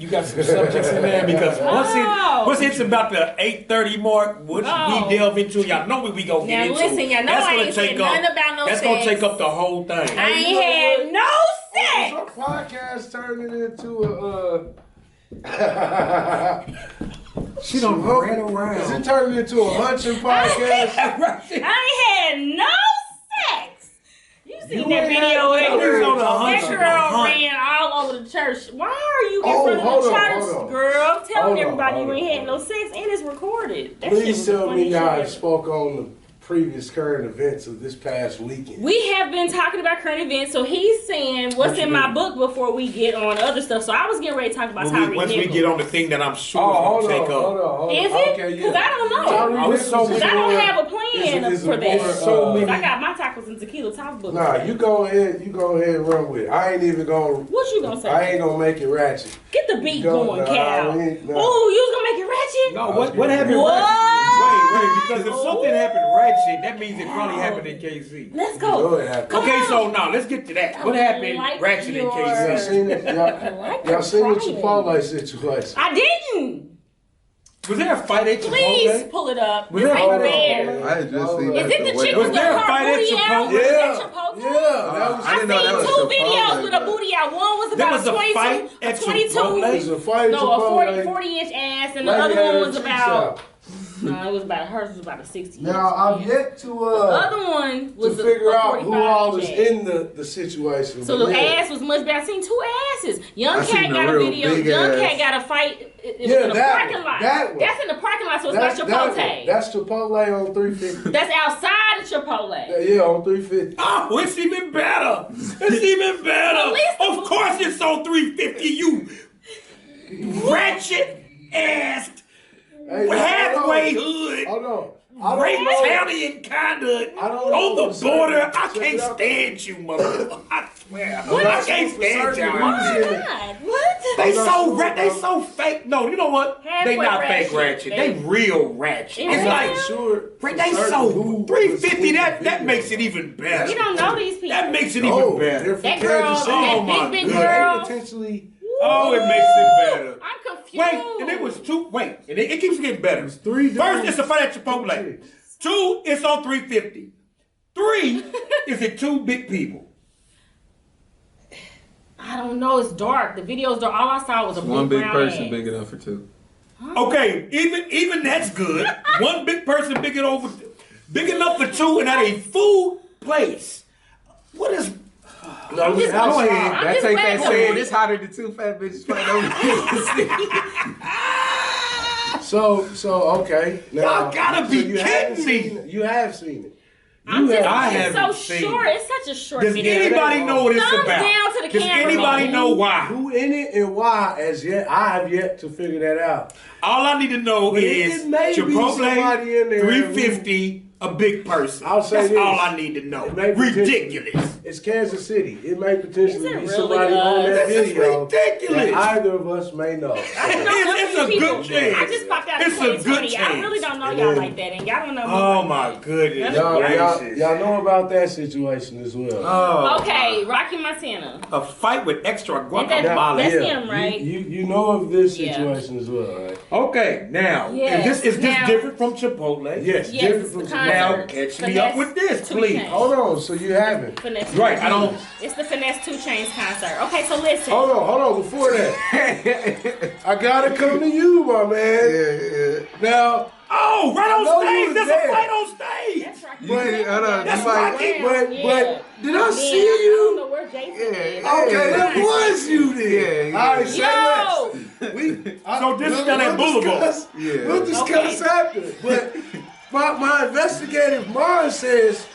Speaker 2: got some subjects in there, because once it's about the 8:30 mark, what we delve into, y'all know what we gonna get into.
Speaker 1: Now listen, y'all know I ain't said nothing about no sex.
Speaker 2: That's gonna take up the whole thing.
Speaker 1: I ain't had no sex.
Speaker 3: Our podcast turning into
Speaker 2: She done ran around.
Speaker 3: Is it turning into a hunching podcast?
Speaker 1: I ain't had no sex. You seen that video where that girl ran all over the church. Why are you in front of the church, girl? I'm telling everybody you ain't had no sex, and it's recorded. That
Speaker 3: Please tell me y'all spoke on previous current events of this past weekend.
Speaker 1: We have been talking about current events, so he's saying what's in my book before we get on other stuff. So I was getting ready to talk about Tyreek
Speaker 2: Once we
Speaker 1: Nichols.
Speaker 2: get on the thing that I'm sure
Speaker 3: hold
Speaker 2: is going to take up.
Speaker 3: on.
Speaker 1: Is it? Because I don't know. Because I don't have a plan for that. Because I got my tacos and tequila talk book.
Speaker 3: Nah, you go ahead and run with it. I ain't even gonna.
Speaker 1: What you gonna say?
Speaker 3: I ain't gonna make it ratchet.
Speaker 1: Get the beat going, Cal. Oh, you was gonna make it ratchet?
Speaker 2: No, what happened ratchet? Wait, because if something happened ratchet, that means it probably happened in KC.
Speaker 1: Let's go.
Speaker 2: Okay, so now let's get to that. What happened ratchet in KC?
Speaker 3: Y'all seen it? Y'all seen the Chipotle situation?
Speaker 1: I didn't.
Speaker 2: Was there a fight at Chipotle?
Speaker 1: Please pull it up.
Speaker 2: Was
Speaker 1: This
Speaker 2: there
Speaker 1: ain't
Speaker 2: a
Speaker 1: fair.
Speaker 4: I had just seen
Speaker 1: Is it the chick
Speaker 2: Was
Speaker 1: with
Speaker 2: there a
Speaker 1: her
Speaker 2: fight at
Speaker 1: booty out?
Speaker 2: Chipotle?
Speaker 1: Was
Speaker 3: Yeah.
Speaker 1: that Chipotle?
Speaker 3: Yeah.
Speaker 4: I didn't know that was
Speaker 1: two
Speaker 4: Chipotle,
Speaker 1: videos with a
Speaker 4: but-
Speaker 1: booty out. One was
Speaker 2: There
Speaker 1: about
Speaker 2: was a
Speaker 1: 22,
Speaker 2: fight at
Speaker 1: 22.
Speaker 2: Chipotle?
Speaker 3: There's a fight at
Speaker 1: No, a
Speaker 3: Chipotle.
Speaker 1: 40-inch ass, and the
Speaker 3: Lady
Speaker 1: other
Speaker 3: had
Speaker 1: one
Speaker 3: her
Speaker 1: was
Speaker 3: cheeks
Speaker 1: about.
Speaker 3: out.
Speaker 1: No, it was about hers was about a 60.
Speaker 3: Now I've yet
Speaker 1: The
Speaker 3: to
Speaker 1: other one
Speaker 3: to
Speaker 1: was
Speaker 3: figure
Speaker 1: a
Speaker 3: out who all is
Speaker 1: 45-inch ass.
Speaker 3: in the situation.
Speaker 1: So
Speaker 3: but
Speaker 1: the
Speaker 3: yeah.
Speaker 1: ass was much better. I seen two asses. Young
Speaker 4: I seen
Speaker 1: Cat
Speaker 4: the
Speaker 1: got a
Speaker 4: real
Speaker 1: video.
Speaker 4: big
Speaker 1: Young
Speaker 4: ass.
Speaker 1: Cat got a fight. It was
Speaker 3: Yeah,
Speaker 1: in the
Speaker 3: that
Speaker 1: parking
Speaker 3: one.
Speaker 1: lot.
Speaker 3: That one.
Speaker 1: That's in the parking lot, so it's not Chipotle.
Speaker 3: That's Chipotle on 350.
Speaker 1: That's outside of Chipotle.
Speaker 3: Yeah, on 350.
Speaker 2: Oh, it's even better. It's even better.
Speaker 1: At least the-
Speaker 2: Of course it's on 350, you ratchet ass
Speaker 3: Hey,
Speaker 2: halfway hood.
Speaker 3: Hold on. I don't know.
Speaker 2: Italian kind of
Speaker 3: I don't know
Speaker 2: on the
Speaker 3: for
Speaker 2: border.
Speaker 3: certain.
Speaker 2: I
Speaker 3: Check
Speaker 2: can't
Speaker 3: it out.
Speaker 2: stand you, motherfucker. I swear.
Speaker 3: What?
Speaker 2: I can't stand
Speaker 3: certain.
Speaker 2: y'all.
Speaker 3: Why?
Speaker 1: God, what?
Speaker 2: They
Speaker 3: I'm not
Speaker 2: so
Speaker 3: sure,
Speaker 2: they
Speaker 3: bro.
Speaker 2: so fake. No, you know what?
Speaker 1: Halfway
Speaker 2: They not
Speaker 1: ratchet.
Speaker 2: fake ratchet. They real ratchet.
Speaker 1: Is
Speaker 2: It's
Speaker 1: it?
Speaker 2: like
Speaker 3: Sure.
Speaker 2: Right, they so 350. That makes it even better.
Speaker 1: You don't know these people.
Speaker 2: That makes it
Speaker 3: Oh,
Speaker 2: even better.
Speaker 3: they're from
Speaker 1: That girl,
Speaker 3: Kansas City.
Speaker 2: Oh,
Speaker 1: that
Speaker 2: my
Speaker 1: big
Speaker 2: God.
Speaker 1: girl.
Speaker 3: They potentially.
Speaker 2: Oh, it makes it better.
Speaker 1: I'm confused.
Speaker 2: Wait, and it was two. Wait, and it keeps getting better.
Speaker 3: three
Speaker 2: First,
Speaker 3: different-
Speaker 2: it's a fight at Chipotle. Two, it's on 350. Three, is it two big people?
Speaker 1: I don't know. It's dark. The video's dark. All I saw was a
Speaker 4: One big
Speaker 1: brown
Speaker 4: person
Speaker 1: ass.
Speaker 4: big enough for two.
Speaker 2: Okay, even that's good. One big person big enough for two, and at a food place. What is?
Speaker 3: No,
Speaker 1: I'm just-
Speaker 3: outside.
Speaker 1: I'm
Speaker 4: That
Speaker 1: just
Speaker 4: take
Speaker 1: glad
Speaker 4: that
Speaker 1: the
Speaker 4: saying
Speaker 1: booty-
Speaker 4: it's hotter than two fat bitches fighting over
Speaker 3: So okay. Now,
Speaker 2: Y'all gotta be
Speaker 3: you haven't
Speaker 2: kidding me.
Speaker 3: seen it. You have seen it.
Speaker 1: I'm just,
Speaker 2: I
Speaker 1: it's
Speaker 2: haven't
Speaker 1: so
Speaker 2: seen
Speaker 1: short.
Speaker 2: it.
Speaker 1: It's such a short
Speaker 2: Does
Speaker 1: video.
Speaker 2: anybody know what it's
Speaker 1: Thumbs
Speaker 2: about?
Speaker 1: down to the
Speaker 2: Does
Speaker 1: camera,
Speaker 2: anybody
Speaker 1: man.
Speaker 2: know why?
Speaker 3: Who in it and why? As yet, I have yet to figure that out.
Speaker 2: All I need to know
Speaker 3: But
Speaker 2: is
Speaker 3: it may be somebody
Speaker 2: Chipotle
Speaker 3: in there
Speaker 2: 350, a big person.
Speaker 3: I'll say
Speaker 2: That's
Speaker 3: this.
Speaker 2: all I need to know.
Speaker 3: It may be
Speaker 2: Ridiculous.
Speaker 3: It's Kansas City. It may potentially
Speaker 1: Is it
Speaker 3: be
Speaker 1: really
Speaker 3: somebody on that
Speaker 2: This is
Speaker 3: video
Speaker 2: ridiculous.
Speaker 3: that either of us may know.
Speaker 1: I don't know none of
Speaker 2: It's
Speaker 1: these
Speaker 2: a
Speaker 1: people.
Speaker 2: good chance.
Speaker 1: I just popped out in
Speaker 2: It's a good
Speaker 1: 2020. I really
Speaker 2: chance.
Speaker 1: don't know
Speaker 3: And
Speaker 1: y'all
Speaker 3: then-
Speaker 1: like that, and y'all don't know me.
Speaker 2: Oh
Speaker 1: like
Speaker 2: my
Speaker 1: that.
Speaker 2: goodness
Speaker 3: Y'all
Speaker 2: gracious.
Speaker 3: know about that situation as well.
Speaker 2: Oh,
Speaker 1: Okay, Rocky Montana.
Speaker 2: a fight with extra
Speaker 1: Ain't that-
Speaker 2: guacamole.
Speaker 1: that's him, right?
Speaker 3: You know of this
Speaker 1: Yeah.
Speaker 3: situation as well, right?
Speaker 2: Okay, now
Speaker 1: Yes,
Speaker 2: is this
Speaker 1: now-
Speaker 2: different from Chipotle?
Speaker 3: Yes,
Speaker 1: Yes,
Speaker 3: different
Speaker 1: it's the
Speaker 3: from
Speaker 1: concert.
Speaker 2: Now catch me up with this,
Speaker 1: Two
Speaker 2: please.
Speaker 1: Chainz.
Speaker 3: Hold on, so you haven't.
Speaker 1: Finesse
Speaker 2: Right,
Speaker 1: Two
Speaker 2: I don't.
Speaker 1: It's the Finesse 2 Chainz concert. Okay, so listen.
Speaker 3: Hold on. Before that, I gotta come to you, my man. Now,
Speaker 2: Oh, right
Speaker 3: I know
Speaker 2: on
Speaker 3: you
Speaker 2: stage.
Speaker 3: was
Speaker 2: There's
Speaker 3: there.
Speaker 2: a fight on stage.
Speaker 1: That's Rocky.
Speaker 4: two. Hold on,
Speaker 2: That's
Speaker 4: you might-
Speaker 2: Rocky.
Speaker 3: but did I
Speaker 1: Man,
Speaker 3: see
Speaker 1: I don't
Speaker 3: you?
Speaker 1: know where Jason
Speaker 4: Yeah,
Speaker 1: is.
Speaker 4: yeah.
Speaker 3: Okay, that was you then.
Speaker 4: Yeah.
Speaker 3: All right, say
Speaker 1: Yo!
Speaker 3: less.
Speaker 2: So this is that Boulevard.
Speaker 3: We'll discuss
Speaker 1: Okay.
Speaker 3: after. But my investigative mind says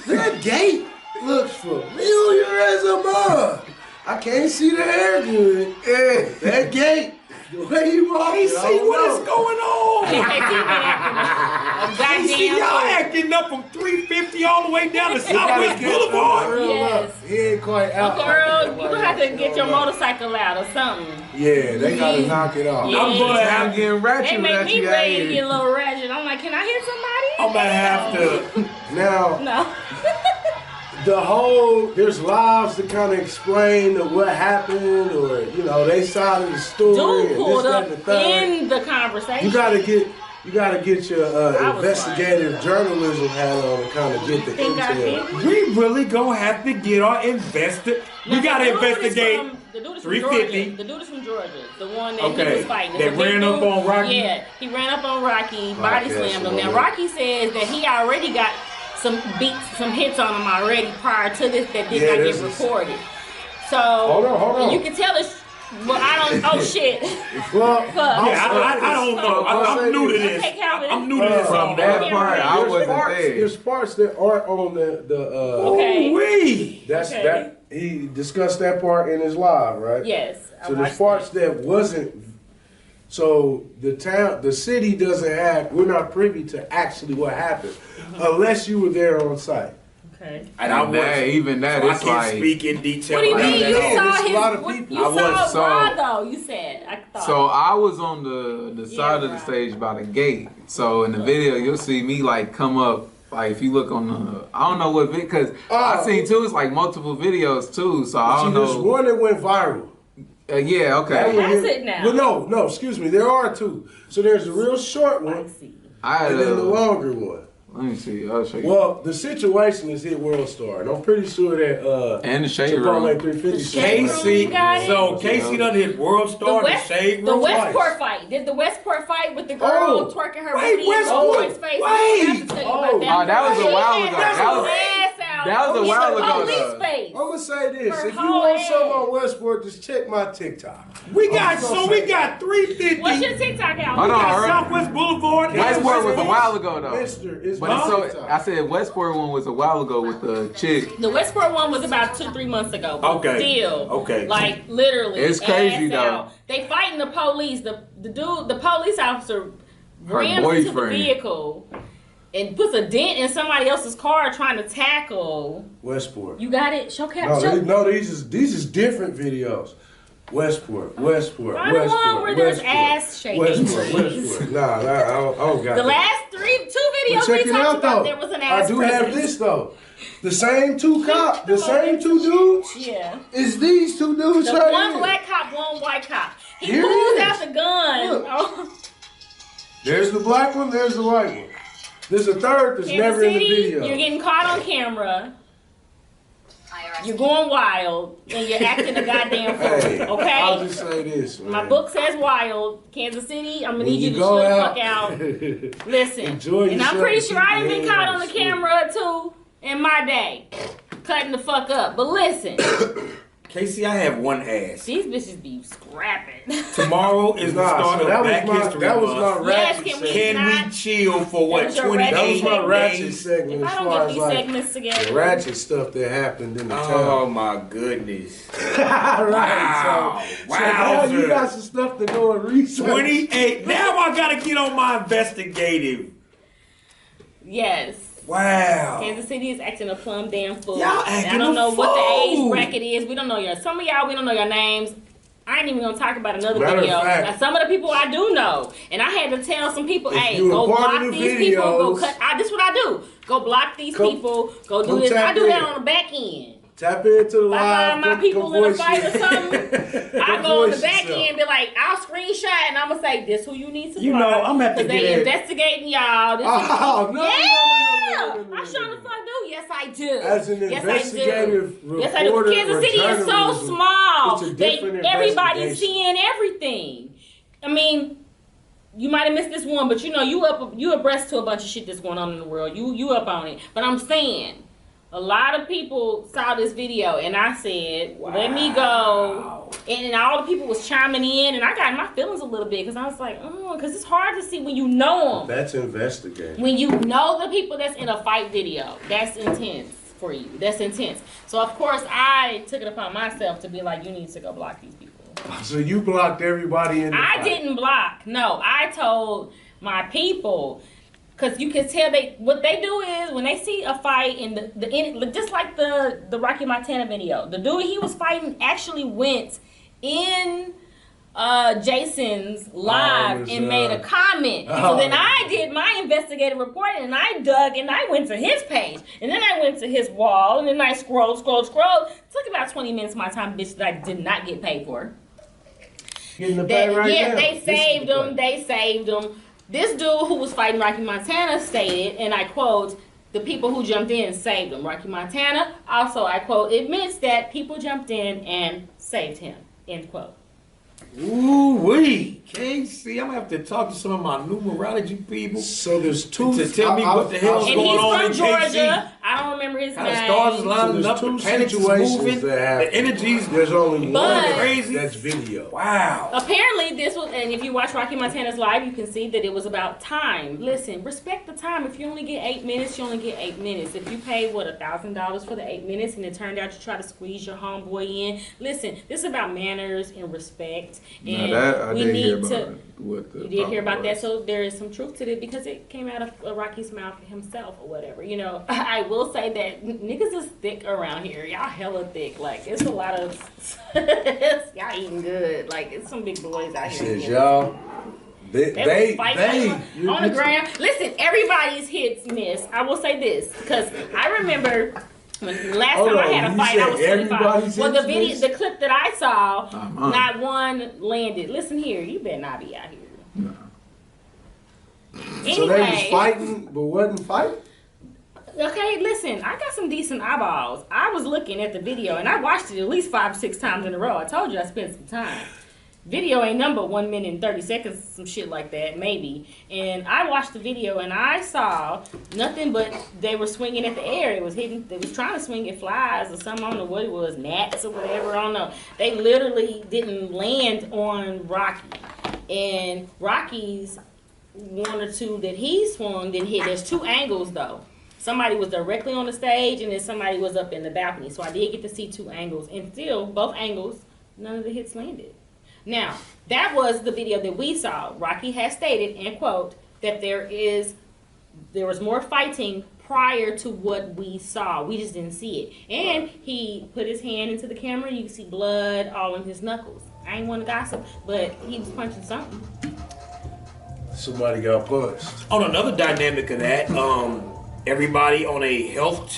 Speaker 3: that gate looks familiar as a mug. I can't see the hair good. Yeah, that gate, the way you walk,
Speaker 2: Hey, see what is going on?
Speaker 1: Goddamn.
Speaker 2: See y'all acting up from 350 all the way down to Southwest Boulevard.
Speaker 1: Yes.
Speaker 3: He ain't quite out.
Speaker 1: Uncle Earl, you gonna have to get your motorcycle out or something.
Speaker 3: Yeah, they gotta knock it off.
Speaker 1: Yeah.
Speaker 2: I'm gonna
Speaker 4: I'm
Speaker 2: have
Speaker 4: getting ratchet
Speaker 1: They make
Speaker 4: without
Speaker 1: me
Speaker 4: you out
Speaker 1: ready to
Speaker 4: here.
Speaker 1: get a little ratchet. I'm like, can I hit somebody?
Speaker 2: I'm gonna have to.
Speaker 3: Now,
Speaker 1: No.
Speaker 3: there's lives to kind of explain what happened, or they side of the story.
Speaker 1: Dude
Speaker 3: and
Speaker 1: pulled
Speaker 3: this,
Speaker 1: up
Speaker 3: that, and the third.
Speaker 1: in the conversation.
Speaker 3: You gotta get your
Speaker 1: I was
Speaker 3: investigative journalism hat on to kind of get the
Speaker 1: Think I
Speaker 3: intel.
Speaker 1: did?
Speaker 2: We really gonna have to get our We gotta
Speaker 1: The dude is
Speaker 2: investigate.
Speaker 1: from- The dude is from
Speaker 2: 350.
Speaker 1: Georgia. The dude is from Georgia. The one that
Speaker 2: Okay.
Speaker 1: he was fighting.
Speaker 2: That
Speaker 1: It's a big
Speaker 2: ran up
Speaker 1: dude.
Speaker 2: on Rocky?
Speaker 1: Yeah, he ran up on Rocky, body
Speaker 3: Okay,
Speaker 1: slammed him.
Speaker 3: so
Speaker 1: Now Rocky says that he already got some hits on him already prior to this that did
Speaker 3: Yeah,
Speaker 1: not
Speaker 3: this
Speaker 1: get
Speaker 3: is-
Speaker 1: recorded. So
Speaker 3: Hold on.
Speaker 1: and you can tell it's Well, I don't. Oh shit.
Speaker 3: Well,
Speaker 2: I don't know. I'm new to this.
Speaker 1: Okay, Calvin.
Speaker 2: I'm new to this.
Speaker 4: From that part, I wasn't there.
Speaker 3: there's parts that aren't on the
Speaker 1: Okay.
Speaker 2: Wee.
Speaker 3: That's
Speaker 1: Okay.
Speaker 3: that he discussed that part in his live, right?
Speaker 1: Yes. I
Speaker 3: So there's
Speaker 1: watched
Speaker 3: parts that wasn't. So the city doesn't have. We're not privy to actually what happened, unless you were there on site.
Speaker 1: Okay.
Speaker 2: And I was.
Speaker 4: Even that,
Speaker 2: So I
Speaker 4: it's
Speaker 2: can't
Speaker 4: like.
Speaker 2: speak in detail.
Speaker 1: What do you
Speaker 2: about
Speaker 1: mean?
Speaker 2: that.
Speaker 1: You
Speaker 3: Yeah,
Speaker 1: saw
Speaker 3: there's a
Speaker 1: his.
Speaker 3: lot of
Speaker 1: what-
Speaker 3: people.
Speaker 1: You
Speaker 4: I
Speaker 1: saw
Speaker 4: was- so-
Speaker 1: Raw though. You said. I thought.
Speaker 4: So I was on the side of the
Speaker 1: right.
Speaker 4: stage by the gate. So in the video, you'll see me like come up. Like if you look on the, I don't know what because I seen too. It's like multiple videos too. So I don't
Speaker 3: There's
Speaker 4: know.
Speaker 3: one that went viral.
Speaker 4: Yeah,
Speaker 3: That
Speaker 4: okay.
Speaker 3: one
Speaker 1: Has
Speaker 3: hit-
Speaker 1: it now?
Speaker 3: Well, no, excuse me. There are two. So there's a real short one,
Speaker 1: Spicy.
Speaker 4: I had
Speaker 3: and then the
Speaker 4: a,
Speaker 3: longer one.
Speaker 4: let me see. I'll show you.
Speaker 3: Well, the situation is hit World Star, and I'm pretty sure that
Speaker 4: And the shade
Speaker 3: Chipotle
Speaker 4: room.
Speaker 3: 350.
Speaker 2: Casey,
Speaker 1: Got it.
Speaker 2: so Casey done hit World Star the shade
Speaker 1: the
Speaker 2: room.
Speaker 1: Westport fight. Did the Westport fight with the girl
Speaker 3: Oh,
Speaker 1: twerking her
Speaker 2: wait,
Speaker 1: booty in
Speaker 2: Westport,
Speaker 1: Westport's face?
Speaker 2: wait.
Speaker 1: I have to tell you about
Speaker 3: Oh,
Speaker 4: that was a
Speaker 1: She
Speaker 4: while
Speaker 1: had
Speaker 4: ago.
Speaker 1: her
Speaker 4: That was-
Speaker 1: ass out
Speaker 4: that was a
Speaker 1: in
Speaker 4: while
Speaker 1: the
Speaker 4: ago,
Speaker 1: police
Speaker 4: though.
Speaker 1: face.
Speaker 3: I'm gonna say this:
Speaker 1: Her
Speaker 3: if you
Speaker 1: whole
Speaker 3: want
Speaker 1: ass.
Speaker 3: some on Westport, just check my TikTok.
Speaker 2: We got
Speaker 3: I'm gonna
Speaker 2: we
Speaker 3: say
Speaker 2: got 350.
Speaker 1: What's your TikTok out?
Speaker 4: Hold on,
Speaker 2: got
Speaker 4: Earl.
Speaker 2: Southwest Boulevard. and
Speaker 4: Westport was a
Speaker 2: Westport.
Speaker 4: while ago though.
Speaker 3: Mister is
Speaker 4: But
Speaker 3: my
Speaker 4: it's so
Speaker 3: TikTok.
Speaker 4: I said Westport one was a while ago with the chick.
Speaker 1: The Westport one was about 2-3 months ago. But
Speaker 2: Okay.
Speaker 1: Still.
Speaker 2: Okay.
Speaker 1: Like literally.
Speaker 4: It's crazy,
Speaker 1: ass
Speaker 4: though.
Speaker 1: out. They fighting the police. The police officer
Speaker 4: Her
Speaker 1: rams into the
Speaker 4: boyfriend.
Speaker 1: vehicle and puts a dent in somebody else's car trying to tackle.
Speaker 3: Westport.
Speaker 1: You got it? Show cap.
Speaker 3: No, these is different videos. Westport.
Speaker 1: Find the one where there's ass shaking.
Speaker 3: Westport. Nah, I don't got
Speaker 1: The
Speaker 3: that.
Speaker 1: last two
Speaker 3: But
Speaker 1: videos
Speaker 3: check
Speaker 1: we
Speaker 3: it
Speaker 1: talked
Speaker 3: out
Speaker 1: about,
Speaker 3: though.
Speaker 1: there was an ass
Speaker 3: I do have
Speaker 1: present.
Speaker 3: this though. The same two dudes
Speaker 1: Yeah.
Speaker 3: is these two dudes
Speaker 1: The
Speaker 3: right
Speaker 1: one
Speaker 3: here.
Speaker 1: black cop, one white cop. He
Speaker 3: Here it
Speaker 1: pulls
Speaker 3: is.
Speaker 1: out the gun.
Speaker 3: Look.
Speaker 1: Oh.
Speaker 3: There's the black one, there's the white one. There's a third that's
Speaker 1: Kansas
Speaker 3: never in the
Speaker 1: City,
Speaker 3: video.
Speaker 1: you're getting caught on camera. You're going wild, and you're acting a goddamn fool.
Speaker 3: Hey, I'll
Speaker 1: Okay?
Speaker 3: just say this, man.
Speaker 1: My book says wild. Kansas City, I'm gonna
Speaker 3: When
Speaker 1: need you to
Speaker 3: go
Speaker 1: chill the fuck out. Listen,
Speaker 3: Enjoy
Speaker 1: and I'm
Speaker 3: yourself
Speaker 1: pretty
Speaker 3: and
Speaker 1: sure
Speaker 3: keep
Speaker 1: I done
Speaker 3: your
Speaker 1: been caught on the
Speaker 3: hands
Speaker 1: camera too in my day, cutting the fuck up. But listen,
Speaker 2: Casey, I have one ass.
Speaker 1: these bitches be scrapping.
Speaker 2: Tomorrow is the start of Black History
Speaker 3: that was
Speaker 2: Month.
Speaker 3: my
Speaker 1: Yes,
Speaker 3: ratchet
Speaker 1: can we-
Speaker 3: segment.
Speaker 2: Can we chill for what,
Speaker 1: was your
Speaker 2: 28
Speaker 3: That was my ratchet
Speaker 2: days?
Speaker 3: segment
Speaker 1: If
Speaker 3: as
Speaker 1: I don't
Speaker 3: far
Speaker 1: get
Speaker 3: as
Speaker 1: these
Speaker 3: like
Speaker 1: segments together,
Speaker 3: the ratchet stuff that happened in the
Speaker 2: Oh
Speaker 3: town.
Speaker 2: my goodness.
Speaker 3: Right,
Speaker 2: Wow.
Speaker 3: so now you
Speaker 2: Wowzer.
Speaker 3: got some stuff to go and research.
Speaker 2: 28. Now I gotta get on my investigative.
Speaker 1: yes.
Speaker 2: Wow.
Speaker 1: Kansas City is acting a plum damn fool.
Speaker 2: Y'all
Speaker 1: And
Speaker 2: acting
Speaker 1: I don't
Speaker 2: a
Speaker 1: know what the
Speaker 2: fool.
Speaker 1: age bracket is. We don't know your. Some of y'all, we don't know your names. I ain't even gonna talk about another
Speaker 3: Matter of
Speaker 1: video.
Speaker 3: fact-
Speaker 1: Now, some of the people I do know, and I had to tell some people,
Speaker 3: If
Speaker 1: hey,
Speaker 3: you
Speaker 1: go
Speaker 3: a part
Speaker 1: block
Speaker 3: of the
Speaker 1: these people. Go
Speaker 3: videos-
Speaker 1: cut. This is what I do. Go block these
Speaker 3: Come-
Speaker 1: people. Go do
Speaker 3: come
Speaker 1: this. I
Speaker 3: tap
Speaker 1: do that
Speaker 3: in.
Speaker 1: on the back end.
Speaker 3: Tap into the
Speaker 1: If I
Speaker 3: live.
Speaker 1: find my
Speaker 3: come-
Speaker 1: people
Speaker 3: come
Speaker 1: in a
Speaker 3: voice
Speaker 1: fight or
Speaker 3: it.
Speaker 1: something, I
Speaker 3: Come
Speaker 1: go on the
Speaker 3: voice
Speaker 1: back
Speaker 3: yourself.
Speaker 1: end and be like, I'll screenshot and I'm gonna say, this who you need to
Speaker 2: You
Speaker 1: block.
Speaker 2: know, I'm gonna have to
Speaker 1: 'Cause they
Speaker 2: get it.
Speaker 1: investigating y'all. This
Speaker 3: Oh, no,
Speaker 1: yeah!
Speaker 3: no.
Speaker 1: I sure the fuck do. Yes, I do.
Speaker 3: As an
Speaker 1: yes,
Speaker 3: investigative
Speaker 1: I do. Yes, I do.
Speaker 3: reporter
Speaker 1: Kansas
Speaker 3: or
Speaker 1: City is so
Speaker 3: journalism,
Speaker 1: small.
Speaker 3: it's a different
Speaker 1: Everybody's
Speaker 3: investigation.
Speaker 1: seeing everything. I mean, you might have missed this one, but you know, you abreast to a bunch of shit that's going on in the world. You up on it. But I'm saying, a lot of people saw this video, and I said, let me go. And all the people was chiming in, and I got in my feelings a little bit, because I was like, because it's hard to see when you know them.
Speaker 3: That's investigating.
Speaker 1: When you know the people that's in a fight video, that's intense for you. That's intense. So, of course, I took it upon myself to be like, you need to go block these people.
Speaker 3: So you blocked everybody in the
Speaker 1: I
Speaker 3: fight.
Speaker 1: didn't block. No, I told my people, because you can tell what they do is when they see a fight just like the Rocky Montana video, the dude he was fighting actually went in Jason's live and made a comment. So then I did my investigative reporting and I dug and I went to his page and then I went to his wall and then I scrolled. Took about 20 minutes of my time, bitch, that I did not get paid for.
Speaker 3: Getting the pay right now.
Speaker 1: They
Speaker 3: This is the
Speaker 1: saved him. This dude who was fighting Rocky Montana stated, and I quote, the people who jumped in saved him. Rocky Montana also, I quote, admits that people jumped in and saved him, end quote.
Speaker 2: Ooh-wee. Casey, I'm gonna have to talk to some of my numerology people.
Speaker 3: So there's two.
Speaker 2: To tell me what the hell's
Speaker 1: And
Speaker 2: going
Speaker 1: he's
Speaker 2: on
Speaker 1: from
Speaker 2: in KC.
Speaker 1: Georgia. I don't remember his
Speaker 2: How
Speaker 1: name.
Speaker 2: the stars is lining
Speaker 3: So
Speaker 2: up, the
Speaker 3: there's two
Speaker 2: planets is
Speaker 3: situations
Speaker 2: moving,
Speaker 3: that happen.
Speaker 2: the energies.
Speaker 3: There's only
Speaker 1: But-
Speaker 3: one
Speaker 2: Crazy.
Speaker 3: that's video.
Speaker 2: Wow.
Speaker 1: Apparently, this was, and if you watch Rocky Montana's live, you can see that it was about time. Listen, respect the time. If you only get 8 minutes, you only get 8 minutes. If you pay $1,000 for the 8 minutes, and it turned out you try to squeeze your homeboy in, listen, this is about manners and respect. And
Speaker 4: Now that I
Speaker 1: we
Speaker 4: did
Speaker 1: need
Speaker 4: hear about
Speaker 1: to.
Speaker 4: what the
Speaker 1: You did hear about
Speaker 4: was.
Speaker 1: that, so there is some truth to it because it came out of Rocky's mouth himself or whatever. You know, I will say that niggas is thick around here. Y'all hella thick. Like, it's a lot of y'all eating good. Like, it's some big boys out here.
Speaker 3: Says y'all.
Speaker 1: They was fighting
Speaker 3: you-
Speaker 1: on the ground. Listen, everybody's hits miss. I will say this because I remember when last
Speaker 3: Hold
Speaker 1: time I
Speaker 3: on,
Speaker 1: had a
Speaker 3: you
Speaker 1: fight, I
Speaker 3: said
Speaker 1: was 25.
Speaker 3: everybody's
Speaker 1: Well, the
Speaker 3: hits
Speaker 1: video,
Speaker 3: miss?
Speaker 1: the clip that I saw,
Speaker 4: Uh-huh.
Speaker 1: not one landed. Listen here, you better not be out here.
Speaker 4: No.
Speaker 1: Anyway,
Speaker 3: So they was fighting, but wasn't fighting?
Speaker 1: okay, listen, I got some decent eyeballs. I was looking at the video and I watched it at least 5 or 6 times in a row. I told you I spent some time. Video ain't number 1 minute and 30 seconds, some shit like that, maybe. And I watched the video and I saw nothing but they were swinging at the air. It was hitting, they was trying to swing at flies or something. I don't know what it was, gnats or whatever, I don't know. They literally didn't land on Rocky. And Rocky's one or two that he swung didn't hit. There's 2 angles though. Somebody was directly on the stage and then somebody was up in the balcony. So I did get to see 2 angles. And still, both angles, none of the hits landed. Now, that was the video that we saw. Rocky has stated, and quote, that there was more fighting prior to what we saw. We just didn't see it. And he put his hand into the camera. You can see blood all in his knuckles. I ain't want to gossip, but he was punching something.
Speaker 3: Somebody got punched.
Speaker 2: On another dynamic of that, everybody on a health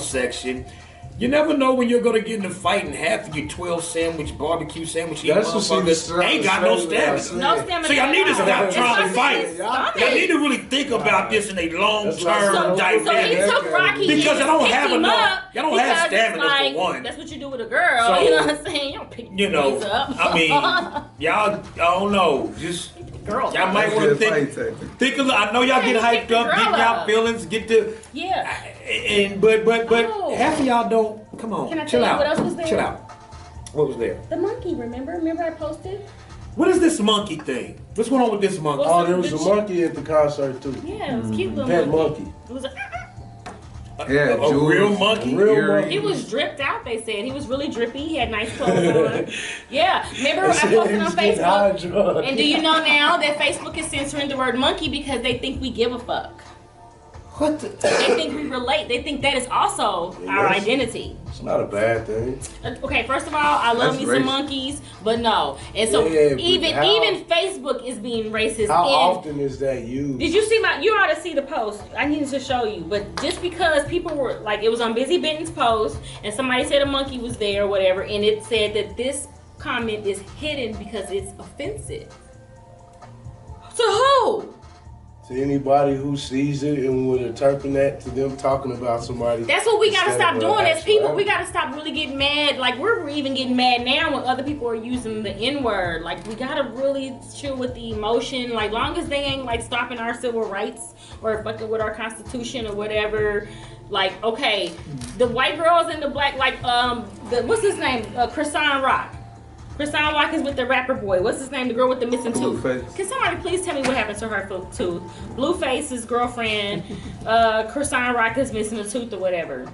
Speaker 2: section, you never know when you're gonna get in a fight and half of your 12 sandwich, barbecue sandwich, eating
Speaker 3: That's what she was
Speaker 2: motherfuckers ain't got no
Speaker 3: saying.
Speaker 2: stamina.
Speaker 1: No stamina.
Speaker 2: So y'all need to stop
Speaker 1: It's
Speaker 2: trying to
Speaker 1: like
Speaker 2: fight.
Speaker 1: his stomach.
Speaker 2: Y'all need to really think about this in a long-term
Speaker 1: So he
Speaker 2: dynamic.
Speaker 1: took Rocky
Speaker 2: Because
Speaker 1: and
Speaker 2: y'all don't
Speaker 1: picked
Speaker 2: have
Speaker 1: him
Speaker 2: enough-
Speaker 1: up
Speaker 2: y'all don't have
Speaker 1: because it's
Speaker 2: stamina for
Speaker 1: like,
Speaker 2: one.
Speaker 1: That's what you do with a girl.
Speaker 2: So,
Speaker 1: you know what I'm saying? You don't pick
Speaker 2: You know,
Speaker 1: boys up.
Speaker 2: I mean, y'all, I don't know. Just
Speaker 1: girl.
Speaker 2: y'all might want to think a little. I know y'all get
Speaker 1: Yeah, pick
Speaker 2: hyped
Speaker 1: the
Speaker 2: up,
Speaker 1: girl
Speaker 2: get y'all
Speaker 1: up.
Speaker 2: feelings, get the.
Speaker 1: Yeah.
Speaker 2: And but
Speaker 1: Oh.
Speaker 2: half of y'all don't. Come on,
Speaker 1: Can I
Speaker 2: chill
Speaker 1: tell you
Speaker 2: out.
Speaker 1: what else was there?
Speaker 2: Chill out. What was there?
Speaker 1: The monkey, remember I posted?
Speaker 2: What is this monkey thing? What's going on with this monkey?
Speaker 1: Well,
Speaker 3: Oh, there was a monkey at the concert too.
Speaker 1: Yeah, it was a cute little
Speaker 3: Pet
Speaker 1: monkey.
Speaker 3: monkey.
Speaker 1: It was a,
Speaker 4: Yeah,
Speaker 2: a
Speaker 4: jewels,
Speaker 2: real monkey.
Speaker 3: Real
Speaker 4: earrings.
Speaker 3: monkey.
Speaker 1: he was dripped out, they said. He was really drippy. He had nice clothes on. Yeah. Remember I
Speaker 3: They said
Speaker 1: posted
Speaker 3: he
Speaker 1: on
Speaker 3: was getting high
Speaker 1: Facebook?
Speaker 3: drunk.
Speaker 1: And do you know now that Facebook is censoring the word monkey because they think we give a fuck?
Speaker 2: What the?
Speaker 1: They think we relate. They think that is also our
Speaker 3: Yes.
Speaker 1: identity.
Speaker 3: It's not a bad thing.
Speaker 1: Okay, first of all, I love
Speaker 4: That's
Speaker 1: me some
Speaker 4: racist.
Speaker 1: monkeys, but no. And so
Speaker 3: Yeah, but
Speaker 1: even
Speaker 3: how-
Speaker 1: Facebook is being racist.
Speaker 3: How
Speaker 1: and
Speaker 3: often is that used?
Speaker 1: did you see you ought to see the post. I needed to show you. But just because people were like, it was on Busy Benton's post and somebody said a monkey was there or whatever, and it said that this comment is hidden because it's offensive. To who?
Speaker 3: To anybody who sees it and would interpret that to them talking about somebody.
Speaker 1: That's what we gotta
Speaker 3: instead
Speaker 1: stop
Speaker 3: of
Speaker 1: doing as people. We
Speaker 3: actuality.
Speaker 1: gotta stop really getting mad. Like we're even getting mad now when other people are using the N-word. Like we gotta really chill with the emotion. Like long as they ain't like stopping our civil rights or fucking with our constitution or whatever. Like okay, the white girls and the black what's his name? Chrisan Rock. Chrisan Rock is with the rapper boy. What's his name? The girl with the missing tooth.
Speaker 4: Blueface.
Speaker 1: Can somebody please tell me what happened to her tooth? Blueface's girlfriend, Chrisan Rock is missing a tooth or whatever.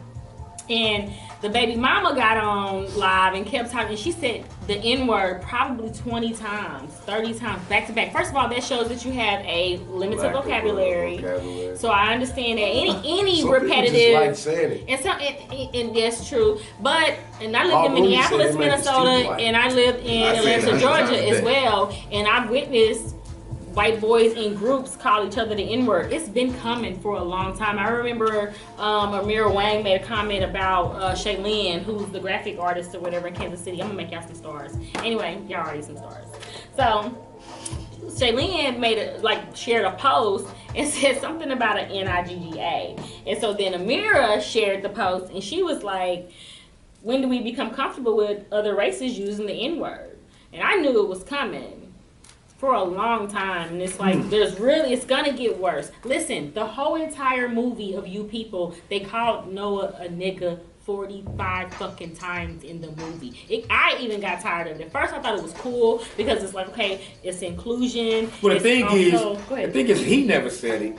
Speaker 1: And the baby mama got on live and kept talking. She said the N-word probably 20 times, 30 times, back to back. First of all, that shows that you have a limited
Speaker 3: Lack of
Speaker 1: vocabulary.
Speaker 3: vocabulary.
Speaker 1: So I understand that any
Speaker 3: Some people
Speaker 1: repetitive.
Speaker 3: just like saying it.
Speaker 1: And that's true. But, and I lived
Speaker 3: Paul
Speaker 1: in
Speaker 3: Mooney
Speaker 1: Minneapolis,
Speaker 3: said it makes
Speaker 1: Minnesota,
Speaker 3: teeth white.
Speaker 1: and I lived in
Speaker 4: I say
Speaker 1: Atlanta,
Speaker 4: that
Speaker 1: Georgia
Speaker 4: sometimes
Speaker 1: as
Speaker 4: that.
Speaker 1: well. And I've witnessed white boys in groups call each other the N-word. It's been coming for a long time. I remember Amira Wang made a comment about Shaylin, who's the graphic artist or whatever in Kansas City. I'm gonna make y'all some stars. Anyway, y'all already some stars. So Shaylin shared a post and said something about an N-I-G-G-A. And so then Amira shared the post and she was like, when do we become comfortable with other races using the N-word? And I knew it was coming for a long time, and it's like it's gonna get worse. Listen, the whole entire movie of You People, they called Noah a nigga 45 fucking times in the movie. I even got tired of it. At first, I thought it was cool because it's like, okay, it's inclusion.
Speaker 2: Well, the thing is, he never said it.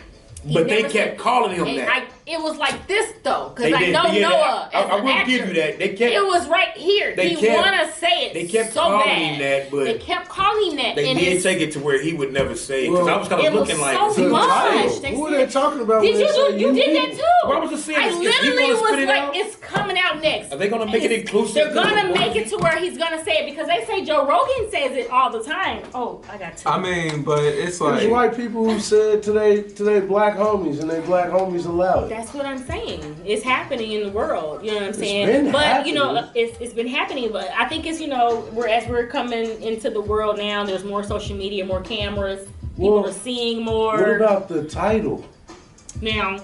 Speaker 2: But they kept calling him that.
Speaker 1: It was like this though, because I know Noah.
Speaker 2: I will give you that. They kept.
Speaker 1: It was right here. He want to say it.
Speaker 2: They kept
Speaker 1: so
Speaker 2: calling
Speaker 1: bad.
Speaker 2: him that, but
Speaker 1: they kept calling him that.
Speaker 2: They did take it to where he would never say it. Because I was kind of looking like,
Speaker 1: so much.
Speaker 3: Who are they talking about?
Speaker 1: Did you did that too?
Speaker 2: What was the saying?
Speaker 1: I literally was like, it's coming out next.
Speaker 2: Are they gonna make it inclusive?
Speaker 1: They're gonna make it to where he's gonna say it because they say Joe Rogan says it all the time. Oh, I got two.
Speaker 4: I mean, but it's like
Speaker 3: there's white people who said to they black homies and they black homies allow it.
Speaker 1: That's what I'm saying. It's happening in the world. You know what I'm saying? But
Speaker 3: happening.
Speaker 1: it's been happening. But I think it's as we're coming into the world now, there's more social media, more cameras. People are seeing more.
Speaker 3: What about the title?
Speaker 1: Now.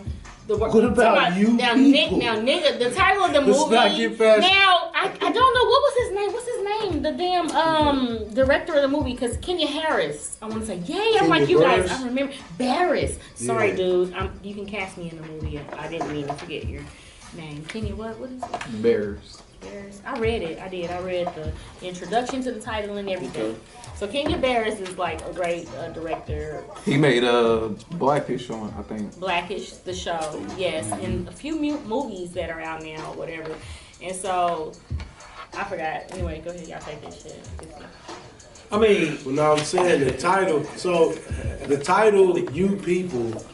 Speaker 3: What about You People?
Speaker 1: Now, nigga, the title of the
Speaker 3: Let's
Speaker 1: movie.
Speaker 3: not get fast.
Speaker 1: Now, I don't know what was his name. What's his name? The damn director of the movie, because Kenya Harris. I want to say, I'm like you guys. I remember Barris. Sorry, dude. You can cast me in the movie. I didn't mean to forget your name. Kenya, what is it?
Speaker 4: Bears.
Speaker 1: I read it. I did. I read the introduction to the title and everything. So Kenya Barris is like a great director.
Speaker 4: He made Blackish on, I think.
Speaker 1: Blackish, the show, yes, and a few movies that are out now or whatever. And so I forgot. Anyway, go ahead, y'all take this shit.
Speaker 2: I mean,
Speaker 3: well, now I'm saying the title. So the title, You People.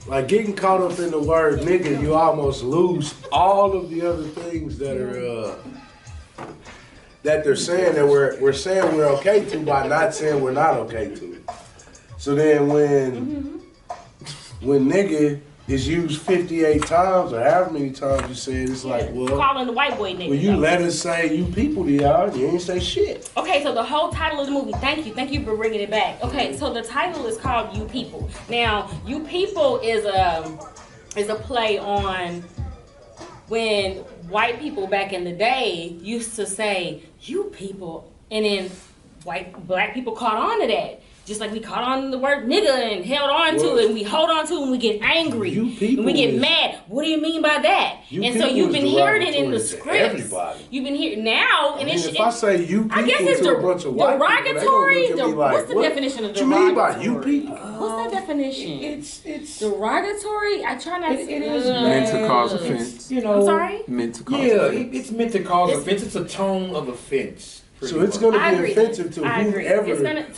Speaker 3: Like getting caught up in the word nigga, you almost lose all of the other things that are that they're saying that we're saying we're okay to by not saying we're not okay to. So then when nigga is used 58 times or however many times you say it, it's like, well,
Speaker 1: calling the white boy nigga.
Speaker 3: Well, you let us say you people to y'all, you ain't say shit.
Speaker 1: Okay, so the whole title of the movie, thank you for bringing it back. Okay, so the title is called You People. Now, You People is a play on when white people back in the day used to say, you people, and then black people caught on to that. Just like we caught on to the word nigga and held on to it, and we hold on to it and we get angry. And we get mad. What do you mean by that? And so you've been hearing it in the scripts. You've been hearing now, and
Speaker 3: if I say you people, I guess it's
Speaker 1: to a bunch of white derogatory. People, what's the definition of derogatory?
Speaker 3: What you mean by you people?
Speaker 1: What's that definition?
Speaker 2: It's
Speaker 1: derogatory. I try not to.
Speaker 2: It is
Speaker 4: meant to cause offense.
Speaker 1: I'm sorry.
Speaker 4: Meant to cause offense.
Speaker 2: It's meant to cause offense. It's a tone of offense.
Speaker 3: So it's going to be offensive to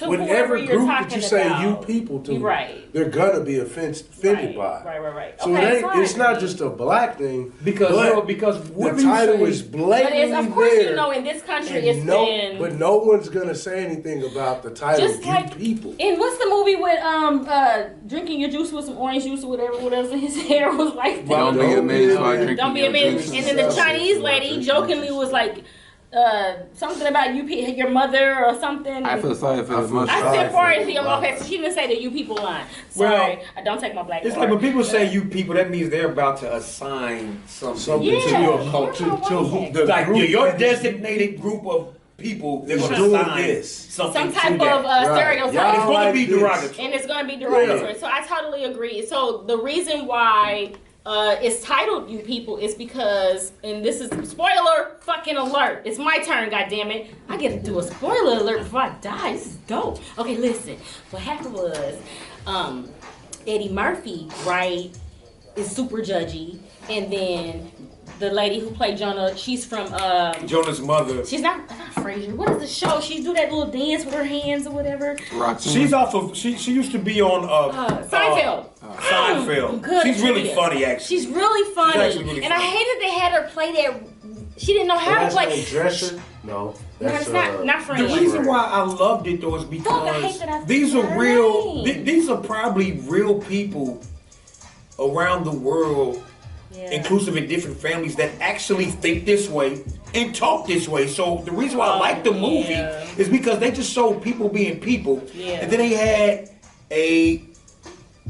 Speaker 3: whatever group that you say you people to.
Speaker 1: Right.
Speaker 3: They're going to be offended by.
Speaker 1: Right.
Speaker 3: So it's not just a black thing.
Speaker 2: Because
Speaker 3: the title is blatantly
Speaker 1: there. Of course,
Speaker 3: there.
Speaker 1: in this country it's been.
Speaker 3: But no one's going to say anything about the title
Speaker 1: just like,
Speaker 3: You People.
Speaker 1: And what's the movie with drinking your juice with some orange juice or whatever his hair was like.
Speaker 4: Don't be amazed by drinking
Speaker 1: Don't be amazed. And then the Chinese lady jokingly was like, something about your mother or something.
Speaker 4: I feel sorry for the
Speaker 1: I said for it. Okay, so she didn't say the you people line. Sorry, I don't take my black.
Speaker 2: It's like when people say you people, that means they're about to assign something to your culture. Like your designated group of people, they're going to assign
Speaker 3: this.
Speaker 1: Some type of stereotype.
Speaker 2: And it's going to be derogatory.
Speaker 1: And it's going to be derogatory. So I totally agree. So the reason why it's titled You People is because, and this is spoiler fucking alert. It's my turn, goddammit. I get to do a spoiler alert before I die. This is dope. Okay, listen. What happened was, Eddie Murphy, right, is super judgy, and then the lady who played Jonah, she's from
Speaker 2: Jonah's mother.
Speaker 1: She's not Frasier. What is the show? She do that little dance with her hands or whatever.
Speaker 2: She's off of. She used to be on
Speaker 1: Seinfeld.
Speaker 2: Seinfeld. She's really funny, actually.
Speaker 1: She's really funny. I hated they had her play that. She didn't know how to play.
Speaker 3: Dresser? No.
Speaker 1: That's not French.
Speaker 2: The reason why I loved it though is because these are real. These are probably real people around the world. Yeah. Inclusive in different families that actually think this way and talk this way. So the reason why I like the movie is because they just showed people being people. Yeah. And then they had a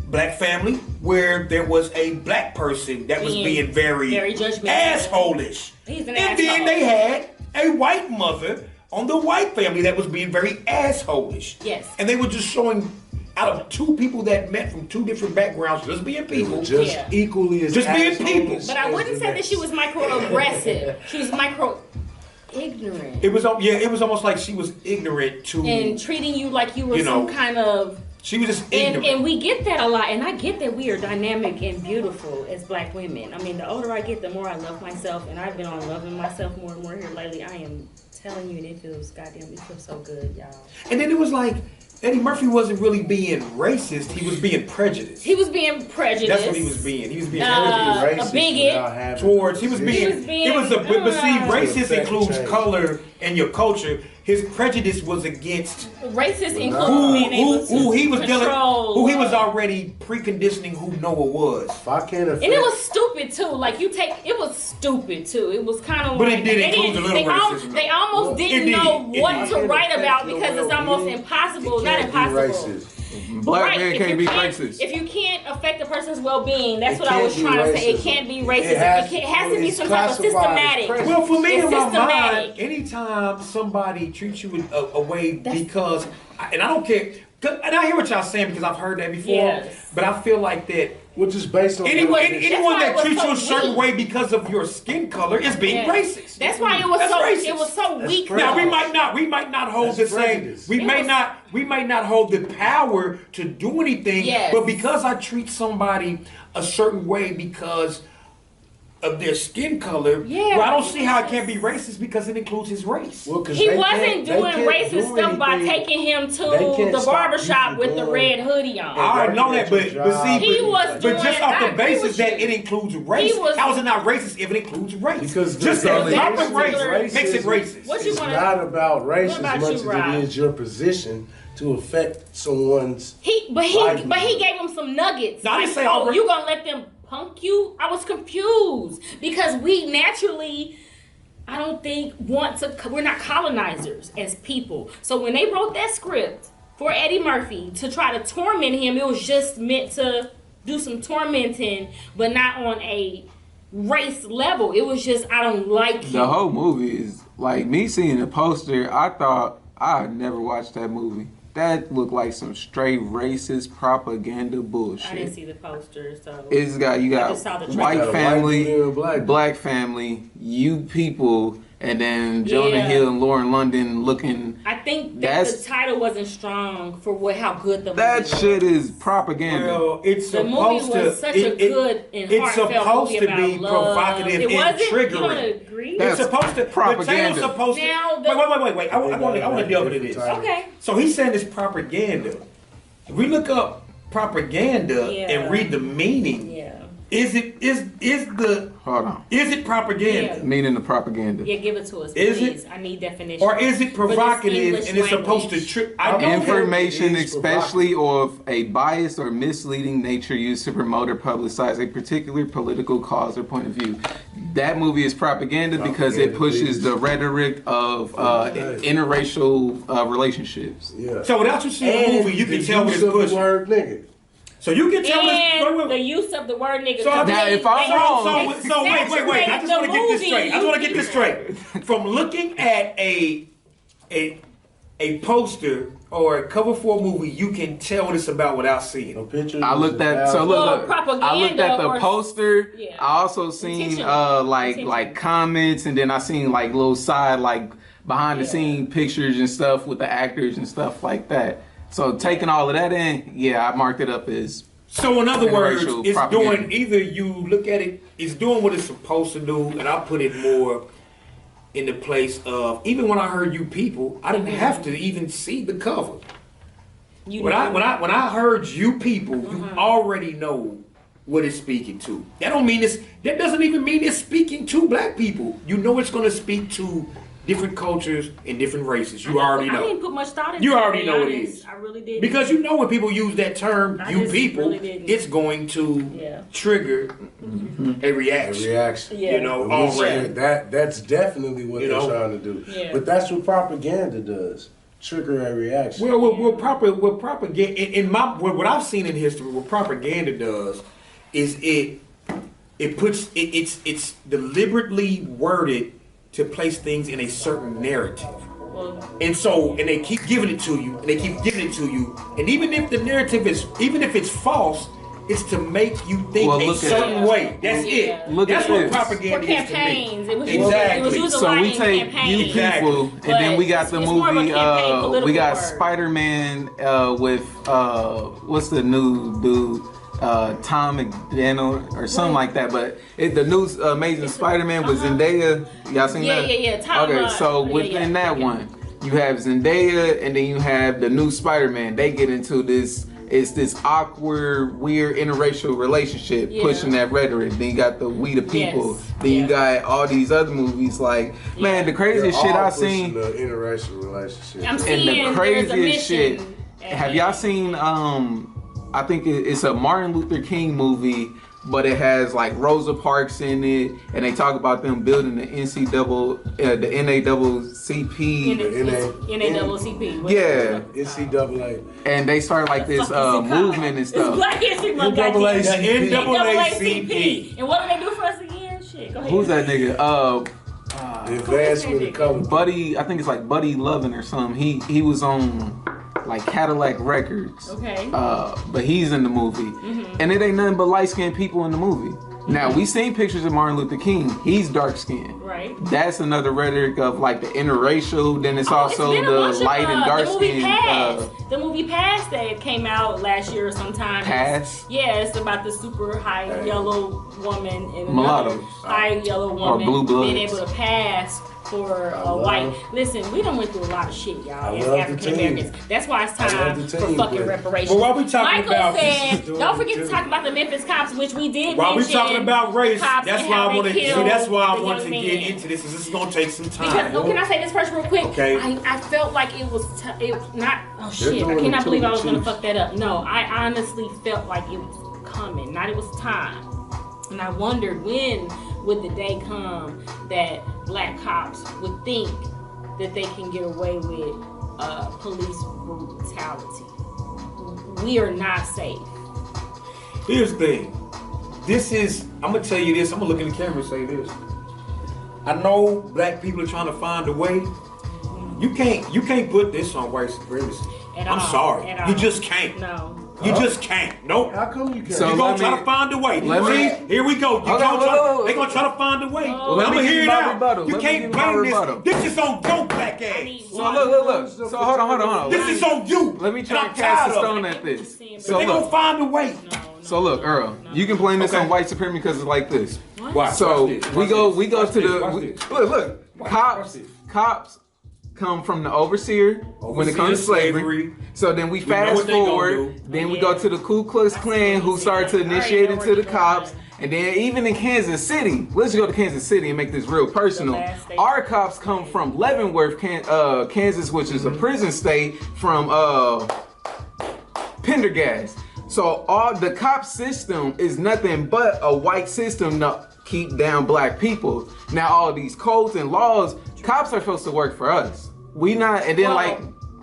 Speaker 2: black family where there was a black person that was being very judgmental, asshole-ish.
Speaker 1: He's an
Speaker 2: and
Speaker 1: asshole.
Speaker 2: then they had a white mother on the white family that was being very assholish.
Speaker 1: Yes.
Speaker 2: And they were just showing out of two people that met from two different backgrounds, just being people.
Speaker 3: Just equally as
Speaker 2: Just being
Speaker 3: assholes
Speaker 2: people.
Speaker 1: But I
Speaker 3: as
Speaker 1: wouldn't
Speaker 3: the
Speaker 1: say that
Speaker 3: next.
Speaker 1: she was microaggressive. She was micro-ignorant.
Speaker 2: It was almost like she was ignorant to,
Speaker 1: And treating you like you were
Speaker 2: You know,
Speaker 1: some kind of...
Speaker 2: she was just ignorant.
Speaker 1: And we get that a lot, and I get that we are dynamic and beautiful as black women. I mean, the older I get, the more I love myself, and I've been on loving myself more and more here lately. I am telling you, and it feels so good, y'all.
Speaker 2: And then it was like, Eddie Murphy wasn't really being racist, he was being prejudiced.
Speaker 1: He was being prejudiced.
Speaker 2: That's what he was being. He was being
Speaker 1: a bigot.
Speaker 2: towards. He was being. But see, racist
Speaker 3: affect
Speaker 2: includes
Speaker 3: change.
Speaker 2: color and your culture. His prejudice was against
Speaker 1: Racist includes being able to
Speaker 2: who he was
Speaker 1: control.
Speaker 2: who he was already preconditioning who Noah was.
Speaker 3: If I can't affect,
Speaker 1: And it was stupid too. Like it was stupid too. It was kind of
Speaker 2: But
Speaker 1: like
Speaker 2: it did
Speaker 1: they
Speaker 2: include
Speaker 1: didn't-
Speaker 2: a little
Speaker 1: they
Speaker 2: racism,
Speaker 1: They
Speaker 2: though.
Speaker 1: almost
Speaker 2: It
Speaker 1: didn't
Speaker 2: did.
Speaker 1: know
Speaker 2: It
Speaker 1: what
Speaker 2: did.
Speaker 1: to write about
Speaker 3: It
Speaker 1: because
Speaker 3: can't
Speaker 1: it's almost
Speaker 3: be
Speaker 1: impossible.
Speaker 3: It
Speaker 1: Not
Speaker 3: can't be
Speaker 1: impossible.
Speaker 3: racist.
Speaker 4: Black
Speaker 1: Right,
Speaker 4: man
Speaker 1: if
Speaker 4: can't
Speaker 1: you
Speaker 4: be racist.
Speaker 1: If you can't affect a person's well-being, that's
Speaker 3: It
Speaker 1: what I was
Speaker 3: can't be
Speaker 1: trying to say. It
Speaker 3: racism.
Speaker 1: can't be
Speaker 3: It
Speaker 1: racist.
Speaker 3: has-
Speaker 1: It has to be
Speaker 3: it's
Speaker 1: some type of
Speaker 3: classified as
Speaker 1: systematic.
Speaker 3: prejudice.
Speaker 2: Well, for me
Speaker 1: It's
Speaker 2: in my
Speaker 1: systematic.
Speaker 2: mind, anytime somebody treats you in a way because, and I don't care, and I hear what y'all saying because I've heard that before,
Speaker 1: Yes.
Speaker 2: but I feel like that
Speaker 3: Which is based on
Speaker 2: anyone
Speaker 1: why it
Speaker 2: that
Speaker 1: was
Speaker 2: treats
Speaker 1: so
Speaker 2: you a certain
Speaker 1: weak.
Speaker 2: way because of your skin color is being
Speaker 1: Yeah.
Speaker 2: racist.
Speaker 1: That's why it was
Speaker 2: That's
Speaker 1: so
Speaker 2: racist.
Speaker 1: it was so
Speaker 3: That's
Speaker 1: weak.
Speaker 3: prejudice.
Speaker 2: Now
Speaker 1: though.
Speaker 2: we might not hold
Speaker 3: That's
Speaker 2: the same.
Speaker 3: prejudice.
Speaker 2: We may not hold the power to do anything.
Speaker 1: Yes.
Speaker 2: But because I treat somebody a certain way because of their skin color,
Speaker 1: Yeah.
Speaker 2: well, I don't see how it can't be racist because it includes his race.
Speaker 3: Well, 'cause
Speaker 1: He
Speaker 3: they
Speaker 1: wasn't
Speaker 3: can't- they
Speaker 1: doing
Speaker 3: can't
Speaker 1: racist
Speaker 3: do
Speaker 1: stuff by
Speaker 3: anything.
Speaker 1: taking him to
Speaker 3: They can't
Speaker 1: the
Speaker 3: stop
Speaker 1: barbershop
Speaker 3: you
Speaker 1: with
Speaker 3: from
Speaker 1: the
Speaker 3: doing-
Speaker 1: red hoodie on.
Speaker 2: I already know that, but see,
Speaker 1: He
Speaker 2: but,
Speaker 1: was
Speaker 2: but just
Speaker 1: doing-
Speaker 2: off
Speaker 1: I
Speaker 2: the
Speaker 1: agree
Speaker 2: basis
Speaker 1: with
Speaker 2: that
Speaker 1: you.
Speaker 2: it includes race,
Speaker 1: He was-
Speaker 2: how is it not racist if it includes race?
Speaker 3: Because
Speaker 2: just
Speaker 3: the
Speaker 2: that
Speaker 3: thing
Speaker 2: type
Speaker 3: is,
Speaker 2: of race
Speaker 3: racism-
Speaker 2: makes it racist.
Speaker 1: What you
Speaker 3: It's
Speaker 1: wanna-
Speaker 3: not about race
Speaker 1: What about
Speaker 3: as much
Speaker 1: you,
Speaker 3: as
Speaker 1: Rob?
Speaker 3: it is your position to affect someone's.
Speaker 1: But he
Speaker 3: livelihood.
Speaker 1: gave him some nuggets.
Speaker 2: No, I
Speaker 1: Like,
Speaker 2: didn't say all
Speaker 1: you gonna let them punk you? I was confused because we naturally, I don't think we're not colonizers as people. So when they wrote that script for Eddie Murphy to try to torment him, it was just meant to do some tormenting, but not on a race level. It was just, I don't like him.
Speaker 4: The whole movie is like me seeing the poster. I thought I'd never watched that movie. That looked like some straight racist propaganda
Speaker 1: I didn't
Speaker 4: bullshit.
Speaker 1: see the poster, so
Speaker 4: It's got
Speaker 1: I just saw the trailer.
Speaker 4: white
Speaker 3: Got a white
Speaker 4: family,
Speaker 3: dude and a black
Speaker 4: black family, you people, and then Jonah
Speaker 1: Yeah.
Speaker 4: Hill and Lauren London looking.
Speaker 1: I think that
Speaker 4: That's-
Speaker 1: the title wasn't strong for how good the movie
Speaker 4: That
Speaker 1: was.
Speaker 4: shit is propaganda.
Speaker 2: Well, it's
Speaker 1: The movie
Speaker 2: supposed to.
Speaker 1: was such a good and
Speaker 2: it's
Speaker 1: heartfelt
Speaker 2: supposed
Speaker 1: movie
Speaker 2: to
Speaker 1: about
Speaker 2: be
Speaker 1: love.
Speaker 2: provocative
Speaker 1: It
Speaker 2: and
Speaker 1: wasn't? You don't
Speaker 2: triggering.
Speaker 1: agree?
Speaker 4: That's
Speaker 2: It's supposed to.
Speaker 4: propaganda.
Speaker 2: The title's supposed to.
Speaker 1: Now, the-
Speaker 2: Wait. I want to delve into this.
Speaker 1: Okay.
Speaker 2: So he's saying it's propaganda. If we look up propaganda
Speaker 1: Yeah.
Speaker 2: and read the meaning,
Speaker 1: Yeah.
Speaker 2: is
Speaker 4: Hold on.
Speaker 2: it propaganda?
Speaker 1: Yeah.
Speaker 4: Meaning the propaganda.
Speaker 1: Yeah, give it to us,
Speaker 2: Is
Speaker 1: please.
Speaker 2: it?
Speaker 1: I need definition.
Speaker 2: Or is it
Speaker 1: For this
Speaker 2: provocative
Speaker 1: English
Speaker 2: and it's supposed to
Speaker 1: language.
Speaker 2: trick?
Speaker 4: Information,
Speaker 3: It is
Speaker 4: especially of a biased or misleading nature used to promote or publicize a particular political cause or point of view. That movie is propaganda because it pushes the rhetoric of interracial relationships.
Speaker 3: Yeah.
Speaker 2: So without you seeing the movie, you can
Speaker 3: the
Speaker 2: tell what
Speaker 3: use
Speaker 2: it's
Speaker 3: of the
Speaker 2: pushing.
Speaker 3: word nigga.
Speaker 2: So you can tell
Speaker 1: And
Speaker 2: what
Speaker 1: the
Speaker 2: it's.
Speaker 1: use of the word nigga.
Speaker 2: So
Speaker 4: Now, if I'm wrong-
Speaker 2: So wait. I just want to get this straight. I just want to get this straight. From looking at a poster or a cover for a movie, you can tell what it's about without seeing
Speaker 3: A
Speaker 2: it.
Speaker 3: picture.
Speaker 4: I looked at so
Speaker 1: Well,
Speaker 4: look. I looked at the
Speaker 1: propaganda or-
Speaker 4: poster.
Speaker 1: Yeah.
Speaker 4: I also seen
Speaker 1: Intentional.
Speaker 4: like
Speaker 1: Intentional.
Speaker 4: comments, and then I seen like little side like behind the scene pictures and stuff with the actors and stuff like that. So taking all of that in, yeah, I marked it up as
Speaker 2: So in other words,
Speaker 4: Interracial
Speaker 2: it's
Speaker 4: propaganda.
Speaker 2: doing either you look at it, it's doing what it's supposed to do, and I put it more in the place of even when I heard you people, I didn't have to even see the cover.
Speaker 1: You
Speaker 2: When
Speaker 1: know.
Speaker 2: I heard you people, you already know what it's speaking to. That doesn't even mean it's speaking to black people. You know it's gonna speak to different cultures and different races. You already
Speaker 1: I
Speaker 2: know.
Speaker 1: didn't put much thought into it.
Speaker 2: You already
Speaker 1: to be
Speaker 2: know what it
Speaker 1: honest.
Speaker 2: is.
Speaker 1: I really did.
Speaker 2: Because you know when people use that term,
Speaker 1: I
Speaker 2: you
Speaker 1: just
Speaker 2: people,
Speaker 1: really didn't.
Speaker 2: it's going to
Speaker 1: Yeah.
Speaker 2: trigger a
Speaker 3: A
Speaker 2: reaction.
Speaker 3: reaction.
Speaker 1: Yeah.
Speaker 2: You know,
Speaker 3: Which,
Speaker 2: already.
Speaker 3: that's definitely what
Speaker 2: You
Speaker 3: they're
Speaker 2: know?
Speaker 3: trying to do.
Speaker 1: Yeah.
Speaker 3: But that's what propaganda does. Trigger a reaction.
Speaker 2: Well, what propaganda in what I've seen in history, what propaganda does is it's deliberately worded to place things in a certain narrative. And they keep giving it to you, and they keep giving it to you. And even if the narrative is, even if it's false, it's to make you think a certain way. That's it. That's what propaganda is to me.
Speaker 1: It was used
Speaker 4: so we take you people, and then we got the movie. We got Spider-Man with what's the new dude? Tom McDaniel or something like that, but the new Amazing Spider-Man was Zendaya. Y'all seen that?
Speaker 1: Yeah. Tom,
Speaker 4: okay, so within that one, you have Zendaya, and then you have the new Spider-Man. They get into this. It's this awkward, weird interracial relationship pushing that rhetoric. Then you got the We the People. Then you got all these other movies. Like, man, the craziest shit I've seen.
Speaker 3: The interracial relationship.
Speaker 1: I'm seeing
Speaker 4: and the craziest shit. Have y'all seen? I think it's a Martin Luther King movie, but it has like Rosa Parks in it, and they talk about them building the NAACP. Yeah.
Speaker 3: NCAA.
Speaker 4: And they start like this movement and stuff.
Speaker 1: It's Black History Month.
Speaker 2: NAACP.
Speaker 1: And what do they do for us again? Shit, go ahead.
Speaker 4: Who's that nigga?
Speaker 3: The advancement of color.
Speaker 4: Buddy, I think it's like Buddy Lovin' or something. He was on like Cadillac Records.
Speaker 1: Okay.
Speaker 4: But he's in the movie. And it ain't nothing but light-skinned people in the movie. Now, we seen pictures of Martin Luther King. He's dark-skinned.
Speaker 1: Right.
Speaker 4: That's another rhetoric of like the interracial. Then it's also the light and dark-skinned.
Speaker 1: The movie Past that came out last year or sometime.
Speaker 4: Past?
Speaker 1: Yeah, it's about the super high yellow woman and
Speaker 4: Mulatto.
Speaker 1: high yellow woman
Speaker 4: blue bloods.
Speaker 1: being able to pass for a white. Listen, we done went through a lot of shit, y'all, as African Americans. That's why it's time for fucking reparations.
Speaker 2: But while we talking
Speaker 1: Michael
Speaker 2: about
Speaker 1: said, don't forget to talk about the Memphis cops, which we did
Speaker 2: while we
Speaker 1: mention.
Speaker 2: talking about race, that's why I want to. That's why I want to
Speaker 1: young
Speaker 2: get
Speaker 1: man.
Speaker 2: into this. This is gonna take some time.
Speaker 1: Because, can I say this first real quick?
Speaker 2: Okay.
Speaker 1: I felt like it was not. Oh shit! I cannot believe I was gonna fuck that up. No, I honestly felt like it was coming. Not it was time. And I wondered when would the day come that black cops would think that they can get away with police brutality. We are not safe.
Speaker 2: Here's the thing. I'm gonna tell you this. I'm gonna look in the camera and say this. I know black people are trying to find a way. You can't put this on white supremacy. I'm sorry. You just can't.
Speaker 1: No.
Speaker 2: You just can't. Nope.
Speaker 3: How come you can't?
Speaker 2: So you're going to try to find a way. See, here we go. They're going to try to find a way.
Speaker 4: Well,
Speaker 2: I'm going to hear it out.
Speaker 4: Rebuttal.
Speaker 2: You can't blame this. This is on your black ass.
Speaker 4: So look. So hold on.
Speaker 2: This is on you.
Speaker 4: Let me try and cast a stone at this.
Speaker 2: So they're going to find a way.
Speaker 4: So look, Earl, you can blame this on white supremacy because it's like this.
Speaker 2: Watch.
Speaker 4: So we go to the look.
Speaker 2: Cops
Speaker 4: come from the overseer when it comes to slavery. So then we fast forward. Then we go to the Ku Klux Klan who started to initiate into the cops. And then even in Kansas City, let's go to Kansas City and make this real personal. Our cops come from Leavenworth, Kansas, which is a prison state from Pendergast. So all the cop system is nothing but a white system to keep down black people. Now all these codes and laws, cops are supposed to work for us. We not, and then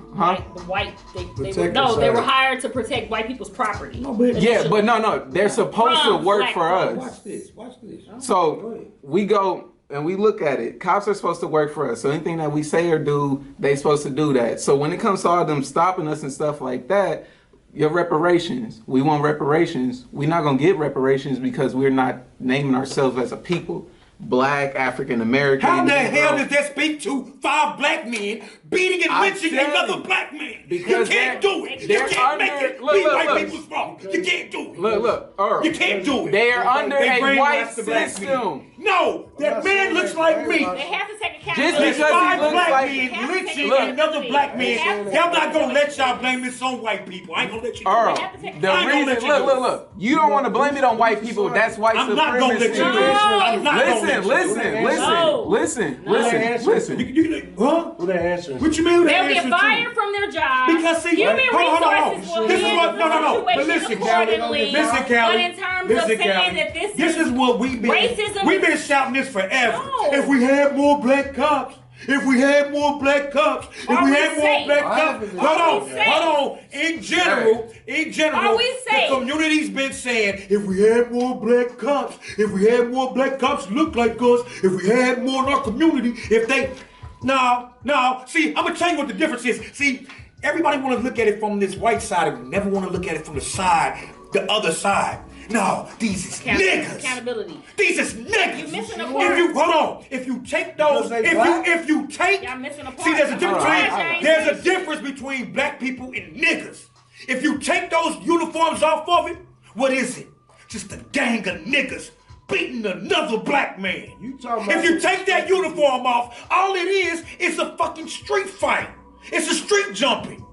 Speaker 1: they were hired to protect white people's property.
Speaker 4: Yeah, but no, they're supposed to work for us.
Speaker 2: Watch this.
Speaker 4: So we go and we look at it. Cops are supposed to work for us. So anything that we say or do, they supposed to do that. So when it comes to all them stopping us and stuff like that, your reparations. We want reparations. We're not gonna get reparations because we're not naming ourselves as a people. Black, African American.
Speaker 2: How the hell does that speak to 5 black men beating and lynching another black man?
Speaker 4: Because
Speaker 2: you can't do it. You can't make it be white people's fault. You can't do it.
Speaker 4: Look, Earl.
Speaker 2: You can't do it.
Speaker 4: They are under a white system.
Speaker 2: No, that man looks like me.
Speaker 1: They have to take account.
Speaker 4: Just
Speaker 2: There's
Speaker 4: because
Speaker 2: 5
Speaker 4: he looks
Speaker 2: black
Speaker 4: like
Speaker 2: men lynching another black man. Y'all not gonna let y'all blame this on white people. I ain't gonna let you do
Speaker 4: Earl,
Speaker 2: it.
Speaker 4: the reason, look. You don't want to blame it on white people. That's white supremacy.
Speaker 2: I'm not gonna let you do it. I'm not gonna let you.
Speaker 4: Listen.
Speaker 2: Huh?
Speaker 3: Who they answering?
Speaker 2: What you mean?
Speaker 1: They'll get fired from their job.
Speaker 2: Because see,
Speaker 1: human resources will
Speaker 2: This is what
Speaker 1: no.
Speaker 2: But listen, Callie.
Speaker 1: But in terms of saying that
Speaker 2: this is what we've been.
Speaker 1: racism.
Speaker 2: We've been shouting this forever.
Speaker 1: No.
Speaker 2: If we had more black cops. If we had more black cops, hold on. In general, the community's been saying, if we had more black cops, look like us, if we had more in our community, No. See, I'm gonna tell you what the difference is. See, everybody want to look at it from this white side and never want to look at it from the other side. No, these is niggas.
Speaker 1: Accountability.
Speaker 2: These is niggas.
Speaker 1: You missing a part.
Speaker 2: Hold on. If you take those, if you take,
Speaker 1: y'all missing a part.
Speaker 2: see, there's a difference between black people and niggas. If you take those uniforms off of it, what is it? Just a gang of niggas beating another black man. If you take that uniform off, all it is a fucking street fight. It's a street jumping.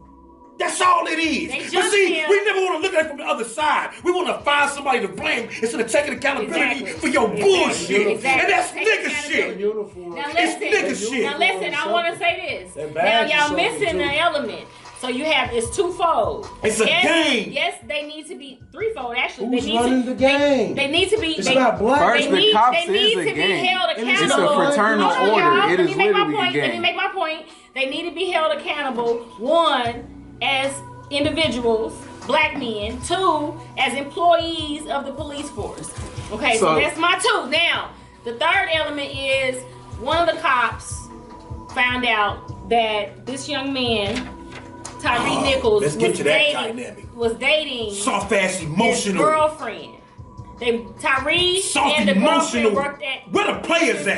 Speaker 2: That's all it is. But see, we never want to look at it from the other side. We want to find somebody to blame instead of taking accountability for your bullshit.
Speaker 1: Exactly.
Speaker 2: And that's nigga shit.
Speaker 1: Now
Speaker 2: It's nigga shit.
Speaker 1: Now listen, I want to say this. Now y'all missing an element. So you have this twofold.
Speaker 2: It's a game.
Speaker 1: Yes, they need to be threefold. Actually,
Speaker 3: Who's running the game?
Speaker 1: They need to be.
Speaker 3: It's not black.
Speaker 4: First, the cops
Speaker 1: they need
Speaker 4: is
Speaker 1: to
Speaker 4: a
Speaker 1: be
Speaker 4: gang.
Speaker 1: held accountable.
Speaker 4: It's a fraternal
Speaker 1: Hold on,
Speaker 4: order.
Speaker 1: y'all.
Speaker 4: It is literally a
Speaker 1: Let me
Speaker 4: gang.
Speaker 1: make my point. They need to be held accountable. One, as individuals, black men. Two, as employees of the police force. Okay, so that's my two. Now, the third element is one of the cops found out that this young man, Tyree Nichols, was dating
Speaker 2: soft ass
Speaker 1: his
Speaker 2: emotional
Speaker 1: girlfriend. Tyree
Speaker 2: soft
Speaker 1: and the
Speaker 2: emotional.
Speaker 1: girlfriend worked at
Speaker 2: Where the players at?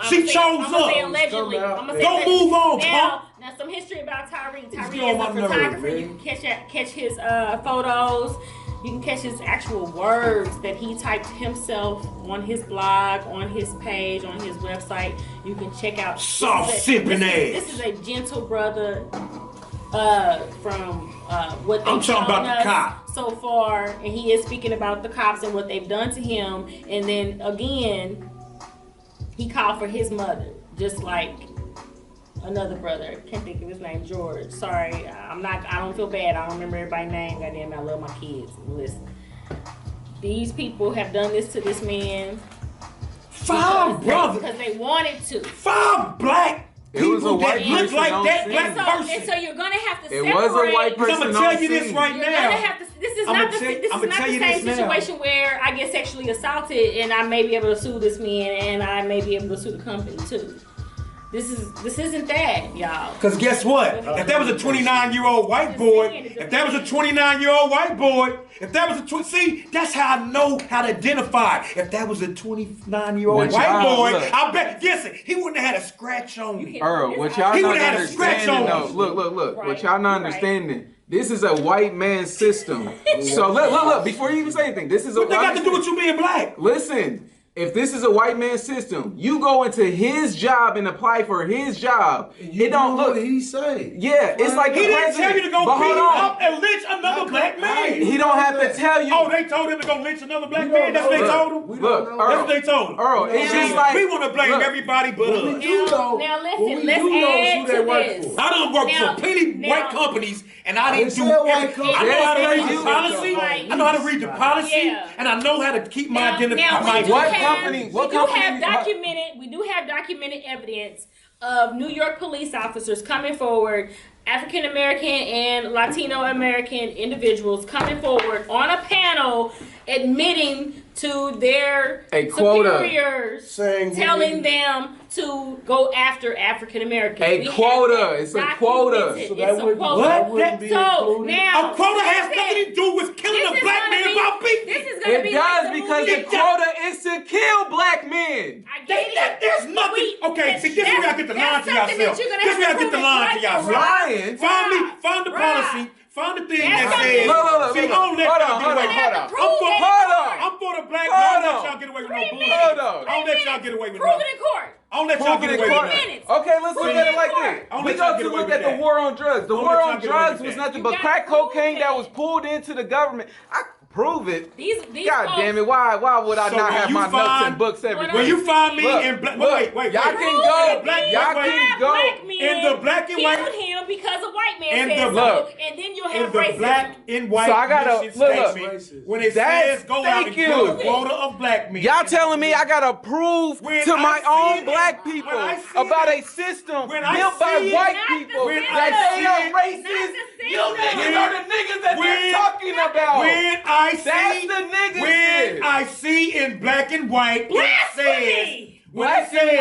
Speaker 1: She chose
Speaker 2: up.
Speaker 1: Allegedly.
Speaker 2: Don't move on,
Speaker 1: now, some history about Tyree. Tyree is a photographer. You can catch his photos. You can catch his actual words that he typed himself on his blog, on his page, on his website. You can check out.
Speaker 2: Soft sipping ass.
Speaker 1: This is a gentle brother from what they've
Speaker 2: I'm talking about the cop
Speaker 1: so far, and he is speaking about the cops and what they've done to him. And then again, he called for his mother, just like another brother. Can't think of his name. George. Sorry, I don't feel bad. I don't remember everybody's name. Goddamn, I love my kids. Listen, these people have done this to this man.
Speaker 2: Five brothers
Speaker 1: because they wanted to.
Speaker 2: Five black people that look like that black person.
Speaker 1: And so you're gonna have to separate.
Speaker 4: It was a white person.
Speaker 2: I'm gonna tell you this right now.
Speaker 1: You're gonna have to. This is not the same situation where I get sexually assaulted and I may be able to sue this man and I may be able to sue the company too. This isn't that, y'all.
Speaker 2: Because guess what? If that was a 29-year-old white boy, see, that's how I know how to identify. If that was a 29-year-old white boy, I bet, listen, he wouldn't have had a scratch on me.
Speaker 4: Earl, what y'all not understanding though, look, what y'all not understanding, this is a white man system. So look, before you even say anything, this is a
Speaker 2: what they got to do with you being black?
Speaker 4: Listen. If this is a white man system, you go into his job and apply for his job. It don't look.
Speaker 3: What did he say?
Speaker 4: Yeah, it's like
Speaker 2: he didn't tell you to go beat up and lynch another black man.
Speaker 4: He don't have to tell you.
Speaker 2: Oh, they told him to go lynch another black man. That's what they told him.
Speaker 4: Look,
Speaker 2: that's what they told him.
Speaker 4: Earl, it's just like
Speaker 2: we want to blame everybody but us.
Speaker 1: Now listen, let's add to this.
Speaker 2: I done worked for plenty white companies, and I didn't do. I know how to read the policy. I know how to read the policy, and I know how to keep my identity.
Speaker 1: We do have documented evidence of New York police officers coming forward, African American and Latino American individuals coming forward on a panel admitting to their superiors, telling them to go after African Americans.
Speaker 4: It's a quota.
Speaker 1: So now
Speaker 2: a quota has nothing to do with killing a black man about beating.
Speaker 4: It does because the quota is to kill black men.
Speaker 1: I get it.
Speaker 2: There's nothing. Okay, see, this is where I get the line to yourself. This is where I get the line to yourself. Find the policy. Find the thing that says.
Speaker 4: Look.
Speaker 2: See, I don't let y'all get away with that. I'm for the black. I don't let y'all get away with no bullshit. I don't let y'all get away with no.
Speaker 1: Prove it in court.
Speaker 2: I don't let y'all get away with that.
Speaker 4: Okay, let's look at it like this. We go to look at the war on drugs. The war on drugs was nothing but crack cocaine that was pulled into the government. Prove it. God damn it! Why would I not have my notes and books everywhere?
Speaker 2: When you find me in black, wait.
Speaker 4: Y'all can go. Y'all can go
Speaker 2: in the black and white.
Speaker 1: Killed him because a white man
Speaker 2: said
Speaker 1: so, and then you'll have
Speaker 2: in the black and white.
Speaker 4: So I gotta look.
Speaker 2: When it says go out and kill a quota of black men.
Speaker 4: Y'all telling me I gotta prove to my own black people about a system built by white people that they are racist? You niggas are the niggas that they're talking about.
Speaker 2: When I see in black and white,
Speaker 4: Blasphemy.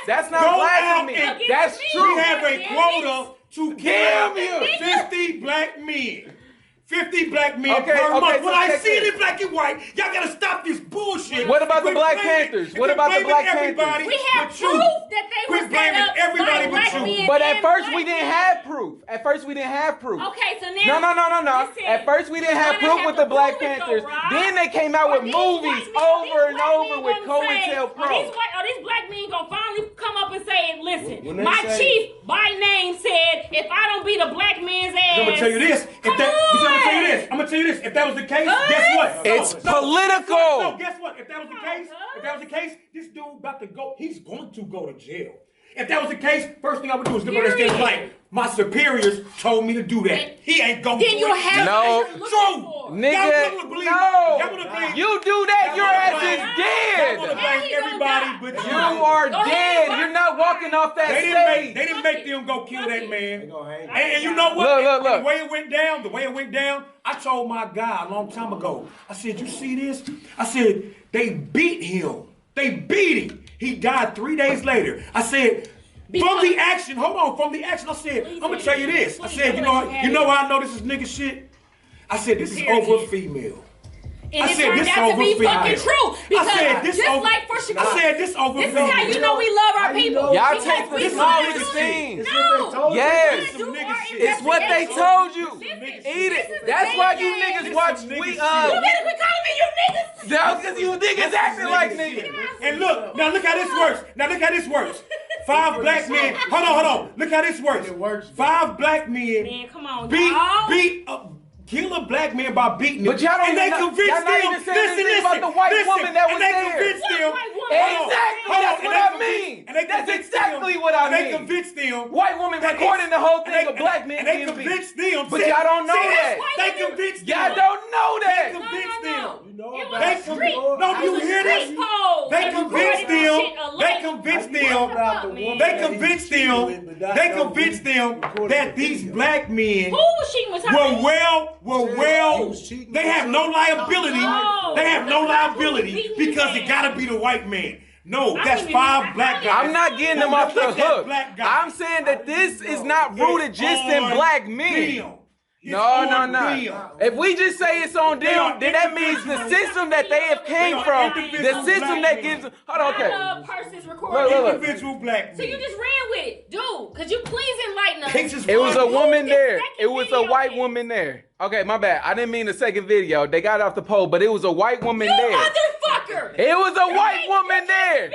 Speaker 4: That's not blasphemy. That's true.
Speaker 2: We have a quota to kill 50 black men. 50 black men per month. When I see it in black and white, y'all gotta stop this bullshit.
Speaker 4: What about the Black Panthers? What about the Black Panthers?
Speaker 1: We have proof that they were set up by black men.
Speaker 4: But at first we didn't have proof. At first we didn't have proof.
Speaker 1: Okay, so now.
Speaker 4: No. At first we didn't have proof with the Black Panthers. Then they came out with movies over and over with COINTELPRO.
Speaker 1: These black men gonna finally come up and say, listen, my chief by name said, if I don't beat a black man's ass.
Speaker 2: I'm gonna tell you this. I'm gonna tell you this. If that was the case, guess what?
Speaker 4: It's political.
Speaker 2: No, guess what? If that was the case, this dude about to go. He's going to go to jail. If that was the case, first thing I would do is look at this like my superiors told me to do that. He ain't going to do it.
Speaker 1: Then you have
Speaker 2: true.
Speaker 4: Nigga, no. You do that, your ass is dead.
Speaker 2: Y'all want to blame everybody but you.
Speaker 4: You are dead. You're not walking off that stage.
Speaker 2: They didn't make them go kill that man. And you know what?
Speaker 4: Look.
Speaker 2: The way it went down, I told my guy a long time ago, I said, you see this? I said, they beat him. They beat him. He died 3 days later. I said, from the action, I said, I'm going to tell you this. I said, you know why I know this is nigga shit? I said, this is over a female.
Speaker 1: And it turned out to be fucking true. Because like for Chicago,
Speaker 2: I said this over.
Speaker 1: This is how you know we love our people.
Speaker 4: Y'all take the smallest things.
Speaker 1: No.
Speaker 4: Yes. It's what they told you. Eat it. That's why you niggas watch
Speaker 1: You better quit calling me you niggas.
Speaker 4: That's because you niggas acting like niggas.
Speaker 2: And look how this works. 5 black men. Hold on. Look how this works. 5 black men.
Speaker 1: Man, come on,
Speaker 2: beat kill a black man by beating him.
Speaker 4: But y'all don't
Speaker 2: and they convinced them.
Speaker 4: Listen about the white woman that was there.
Speaker 2: Convinced them.
Speaker 4: Exactly. That's what I mean. That's exactly what I mean.
Speaker 2: And they convinced them.
Speaker 4: White woman recording the whole thing of black men being beat.
Speaker 2: And they convinced them.
Speaker 4: But y'all don't know that.
Speaker 2: They convinced them.
Speaker 4: Y'all don't know that.
Speaker 2: They convinced them.
Speaker 1: It was a street.
Speaker 2: No, you hear this? They convinced them. They convinced them that these black men they have no liability. They have no liability because it gotta be the white man. No, that's 5 black guys.
Speaker 4: I'm not getting them off the hook. I'm saying that this is not rooted just in black men. No. If we just say it's on them, then that means the system that they have came from, the system that gives. Hold on, okay.
Speaker 2: Look. Individual black men.
Speaker 1: So you just ran with it, dude? Could you please enlighten us?
Speaker 4: It was a woman there. It was a white woman there. Okay, my bad. I didn't mean the second video. They got off the pole, but it was a white woman there.
Speaker 1: Motherfucker!
Speaker 4: It was a white woman there.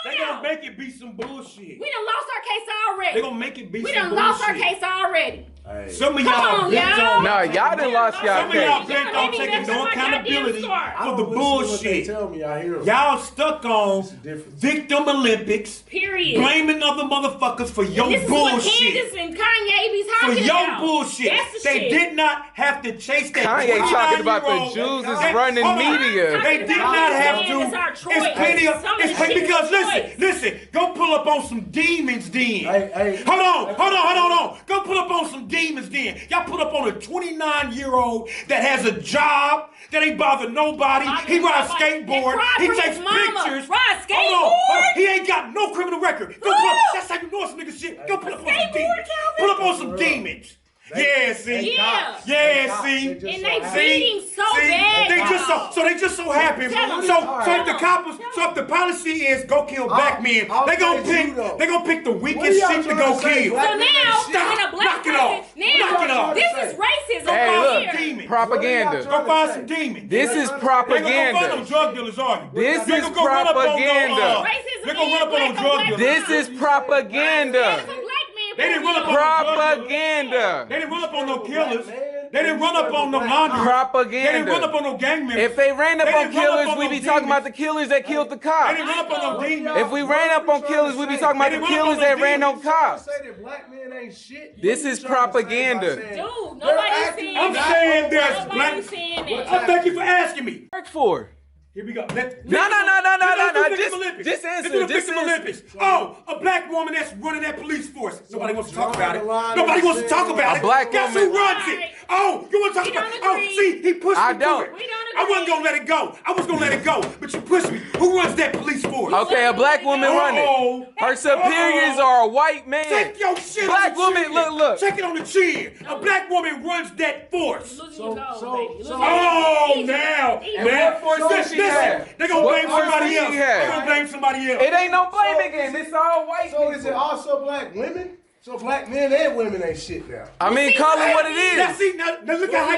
Speaker 2: They gonna make it be some bullshit.
Speaker 1: We done lost our case already.
Speaker 2: They gonna make it be some bullshit.
Speaker 1: We done lost our case already.
Speaker 2: Some of y'all
Speaker 4: done lost y'all case.
Speaker 2: Some of y'all bent on taking no accountability for the bullshit. Y'all stuck on victim Olympics.
Speaker 1: Period.
Speaker 2: Blaming other motherfuckers for your bullshit.
Speaker 1: This is what Candace and Kanye be talking
Speaker 2: for your bullshit. They did not have to chase that.
Speaker 4: Kanye talking about the Jews is running media.
Speaker 2: They did not have to. It's plenty of. Because listen. Go pull up on some demons then. Hold on. Go pull up on some demons then. Y'all put up on a 29-year-old that has a job, that ain't bother nobody. He rides skateboard. He takes pictures. Hold on. He ain't got no criminal record. Go pull up. That's how you know some nigga shit. Go pull up on some demons. Pull up on some demons.
Speaker 1: Yeah.
Speaker 2: See.
Speaker 1: And they beat him so bad.
Speaker 2: They just so happy. So if the policy is go kill black men, they gonna pick the weakest shit to go kill.
Speaker 1: So now, when a black person, this is racism right here.
Speaker 4: Propaganda.
Speaker 2: Go find some demons.
Speaker 4: This is propaganda.
Speaker 2: They gonna go find them drug dealers, are you?
Speaker 4: This is propaganda.
Speaker 2: They gonna run up on drug dealers.
Speaker 4: This is propaganda.
Speaker 2: They didn't run up on
Speaker 4: propaganda.
Speaker 2: They didn't run up on no killers. They didn't run up on no laundry.
Speaker 4: Propaganda.
Speaker 2: They didn't run up on no gang members.
Speaker 4: If they ran up on killers, we be talking about the killers that killed the cops.
Speaker 2: They didn't run up on no demons.
Speaker 4: If we ran up on killers, we be talking about the killers that ran on cops. This is propaganda.
Speaker 1: Dude, nobody's saying
Speaker 2: I'm saying there's black. Thank you for asking me.
Speaker 4: Work for.
Speaker 2: Here we go.
Speaker 4: No. Just answer.
Speaker 2: Just Olympics. Oh, a black woman that's running that police force. Nobody wants to talk about it. Nobody wants to talk about it.
Speaker 4: A black
Speaker 2: Guess
Speaker 4: woman.
Speaker 2: who runs it? Oh, you want to talk about it? Oh, see, he pushed me through it. I wasn't gonna let it go. I was gonna let it go, but you pushed me. Who runs that police force?
Speaker 4: Okay, a black woman running. Her superiors are a white man.
Speaker 2: Take your shit
Speaker 4: Black
Speaker 2: on the
Speaker 4: woman,
Speaker 2: chin.
Speaker 4: look.
Speaker 2: Check it on the chin. A black woman runs that force.
Speaker 1: Oh,
Speaker 2: now.
Speaker 4: what force does she have?
Speaker 2: They're gonna
Speaker 4: What
Speaker 2: blame
Speaker 4: force
Speaker 2: somebody
Speaker 4: does
Speaker 2: else.
Speaker 4: she
Speaker 2: They're
Speaker 4: have?
Speaker 2: gonna blame somebody else.
Speaker 4: It ain't no blaming game. It's all white
Speaker 3: So
Speaker 4: people.
Speaker 3: is it also black women? So black men and women ain't shit now.
Speaker 4: I mean, call it what it
Speaker 2: Now
Speaker 4: is.
Speaker 2: see, now look how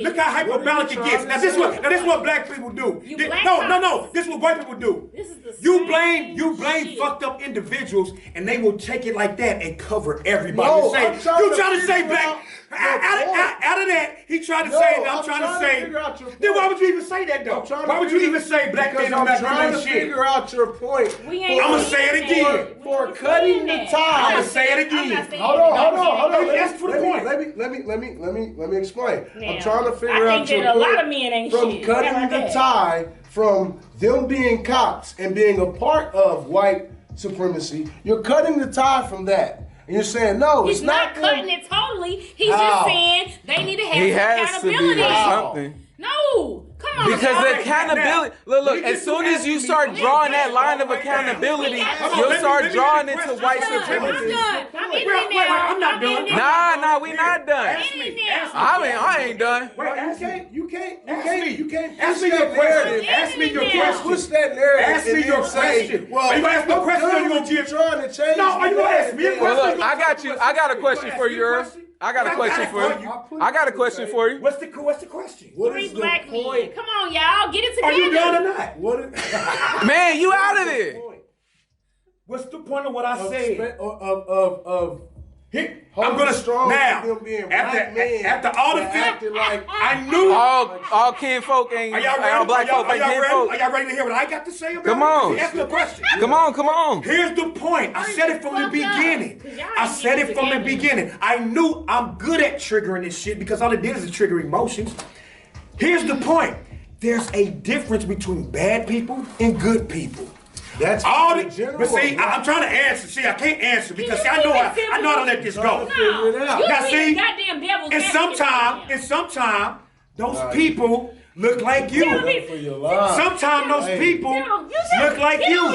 Speaker 2: look how hyperbolic it gets. Now this is what black people do. No. This is what white people do.
Speaker 1: This is the
Speaker 2: You
Speaker 1: same
Speaker 2: blame
Speaker 1: shit.
Speaker 2: fucked up individuals, and they will take it like that and cover everybody.
Speaker 3: No,
Speaker 2: And
Speaker 3: I'm
Speaker 2: say,
Speaker 3: trying
Speaker 2: you
Speaker 3: to
Speaker 2: trying to say
Speaker 3: figure
Speaker 2: black?
Speaker 3: out
Speaker 2: Out of that, he tried to
Speaker 3: No,
Speaker 2: say.
Speaker 3: I'm
Speaker 2: I'm trying
Speaker 3: trying
Speaker 2: to
Speaker 3: to
Speaker 2: say.
Speaker 3: figure out your
Speaker 2: Then why
Speaker 3: point.
Speaker 2: would you even say that though?
Speaker 3: I'm trying to
Speaker 2: Why would you
Speaker 3: figure-
Speaker 2: even say black men
Speaker 3: Because
Speaker 2: and
Speaker 3: I'm
Speaker 2: black
Speaker 3: trying
Speaker 2: women
Speaker 3: to
Speaker 2: shit?
Speaker 3: figure out your point.
Speaker 1: We ain't
Speaker 2: I'ma
Speaker 1: saying
Speaker 2: say it
Speaker 1: that.
Speaker 2: again.
Speaker 3: For
Speaker 1: We
Speaker 3: cutting
Speaker 1: saying
Speaker 3: the
Speaker 1: that.
Speaker 3: tie.
Speaker 2: I'ma say it
Speaker 1: I'm
Speaker 2: again.
Speaker 1: not saying
Speaker 3: Hold
Speaker 1: that.
Speaker 3: on.
Speaker 2: Let me ask for the point.
Speaker 3: Let me explain.
Speaker 1: Now,
Speaker 3: I'm trying to figure
Speaker 1: I
Speaker 3: out
Speaker 1: think
Speaker 3: your
Speaker 1: that a lot
Speaker 3: point
Speaker 1: of men ain't
Speaker 3: from
Speaker 1: shit.
Speaker 3: cutting
Speaker 1: How about
Speaker 3: the
Speaker 1: that?
Speaker 3: tie from them being cops and being a part of white supremacy. You're cutting the tie from that. And you're saying, no,
Speaker 1: He's
Speaker 3: it's
Speaker 1: not
Speaker 3: them.
Speaker 1: cutting it totally. He's
Speaker 3: How?
Speaker 1: just saying they need to have
Speaker 4: He
Speaker 1: some
Speaker 4: has to be
Speaker 1: accountability.
Speaker 4: or
Speaker 3: How?
Speaker 4: something.
Speaker 1: No, come on.
Speaker 4: Because
Speaker 1: y'all.
Speaker 4: the accountability, look,
Speaker 2: you
Speaker 4: as
Speaker 2: just
Speaker 4: soon as you
Speaker 2: asking me-
Speaker 4: start drawing that line of
Speaker 2: Wait,
Speaker 4: accountability,
Speaker 1: Hold
Speaker 2: on,
Speaker 4: you'll
Speaker 2: let me
Speaker 4: start
Speaker 2: get
Speaker 4: drawing
Speaker 2: the
Speaker 4: into
Speaker 2: question.
Speaker 4: white
Speaker 1: I'm
Speaker 4: supremacy.
Speaker 1: done. I'm in
Speaker 2: Wait,
Speaker 1: there now.
Speaker 2: I'm not done.
Speaker 1: in there.
Speaker 4: Nah, we not done.
Speaker 2: Ask me. Ask me.
Speaker 4: I ain't done.
Speaker 2: Wait, ask me.
Speaker 3: You can't
Speaker 2: Ask me
Speaker 3: push
Speaker 2: your
Speaker 3: that
Speaker 2: question.
Speaker 3: narrative.
Speaker 2: Ask me your
Speaker 1: Yeah.
Speaker 3: Push
Speaker 2: question.
Speaker 3: that narrative.
Speaker 2: Ask me
Speaker 3: and
Speaker 2: your
Speaker 3: then say,
Speaker 2: question.
Speaker 3: well,
Speaker 2: Are you gonna ask me a
Speaker 3: I'm
Speaker 2: question or
Speaker 3: done
Speaker 2: you gonna
Speaker 3: with you
Speaker 2: give-
Speaker 3: trying to change
Speaker 2: No, are you
Speaker 3: the
Speaker 2: gonna ask me a
Speaker 3: narrative.
Speaker 4: Well,
Speaker 2: question?
Speaker 4: look, I got you. I got a question for you, Earl. I got a question for you. I got a question for you.
Speaker 2: What's the question?
Speaker 3: What
Speaker 1: Three
Speaker 3: is the
Speaker 1: black men.
Speaker 3: point?
Speaker 1: Come on, y'all. Get it
Speaker 2: Are
Speaker 1: together.
Speaker 2: you done or not?
Speaker 3: What is
Speaker 4: Man, you out of there.
Speaker 2: What's the point of what I
Speaker 3: of
Speaker 2: said?
Speaker 3: of
Speaker 2: I'm
Speaker 3: holding
Speaker 2: gonna
Speaker 3: strong
Speaker 2: now.
Speaker 3: to them being black men
Speaker 2: After all the
Speaker 3: that
Speaker 2: fit,
Speaker 3: acted like
Speaker 2: I knew.
Speaker 4: All kinfolk ain't,
Speaker 2: Are y'all
Speaker 4: all
Speaker 2: ready?
Speaker 4: black folk ain't
Speaker 2: Are
Speaker 4: kinfolk.
Speaker 2: y'all ready to hear what I got to say about
Speaker 4: Come
Speaker 2: it?
Speaker 4: on.
Speaker 2: Ask me a question.
Speaker 4: Come on.
Speaker 2: Here's the point. I said it from the
Speaker 1: Fucked up.
Speaker 2: beginning.
Speaker 1: 'Cause y'all
Speaker 2: I
Speaker 1: ain't
Speaker 2: said
Speaker 1: get
Speaker 2: it from the
Speaker 1: together.
Speaker 2: beginning. I knew I'm good at triggering this shit because all it did is trigger emotions. Here's the point. There's a difference between bad people and good people.
Speaker 3: that's
Speaker 2: All
Speaker 3: the
Speaker 2: the,
Speaker 3: general.
Speaker 2: but see, I'm trying to answer. See, I can't answer because see, I know how to let this go.
Speaker 3: Trying to figure it out.
Speaker 1: You
Speaker 2: Now,
Speaker 1: be
Speaker 2: see,
Speaker 1: the goddamn devil's
Speaker 2: And
Speaker 1: advocate.
Speaker 2: sometimes, those people look like you.
Speaker 3: For your life.
Speaker 2: Sometimes those people look like you.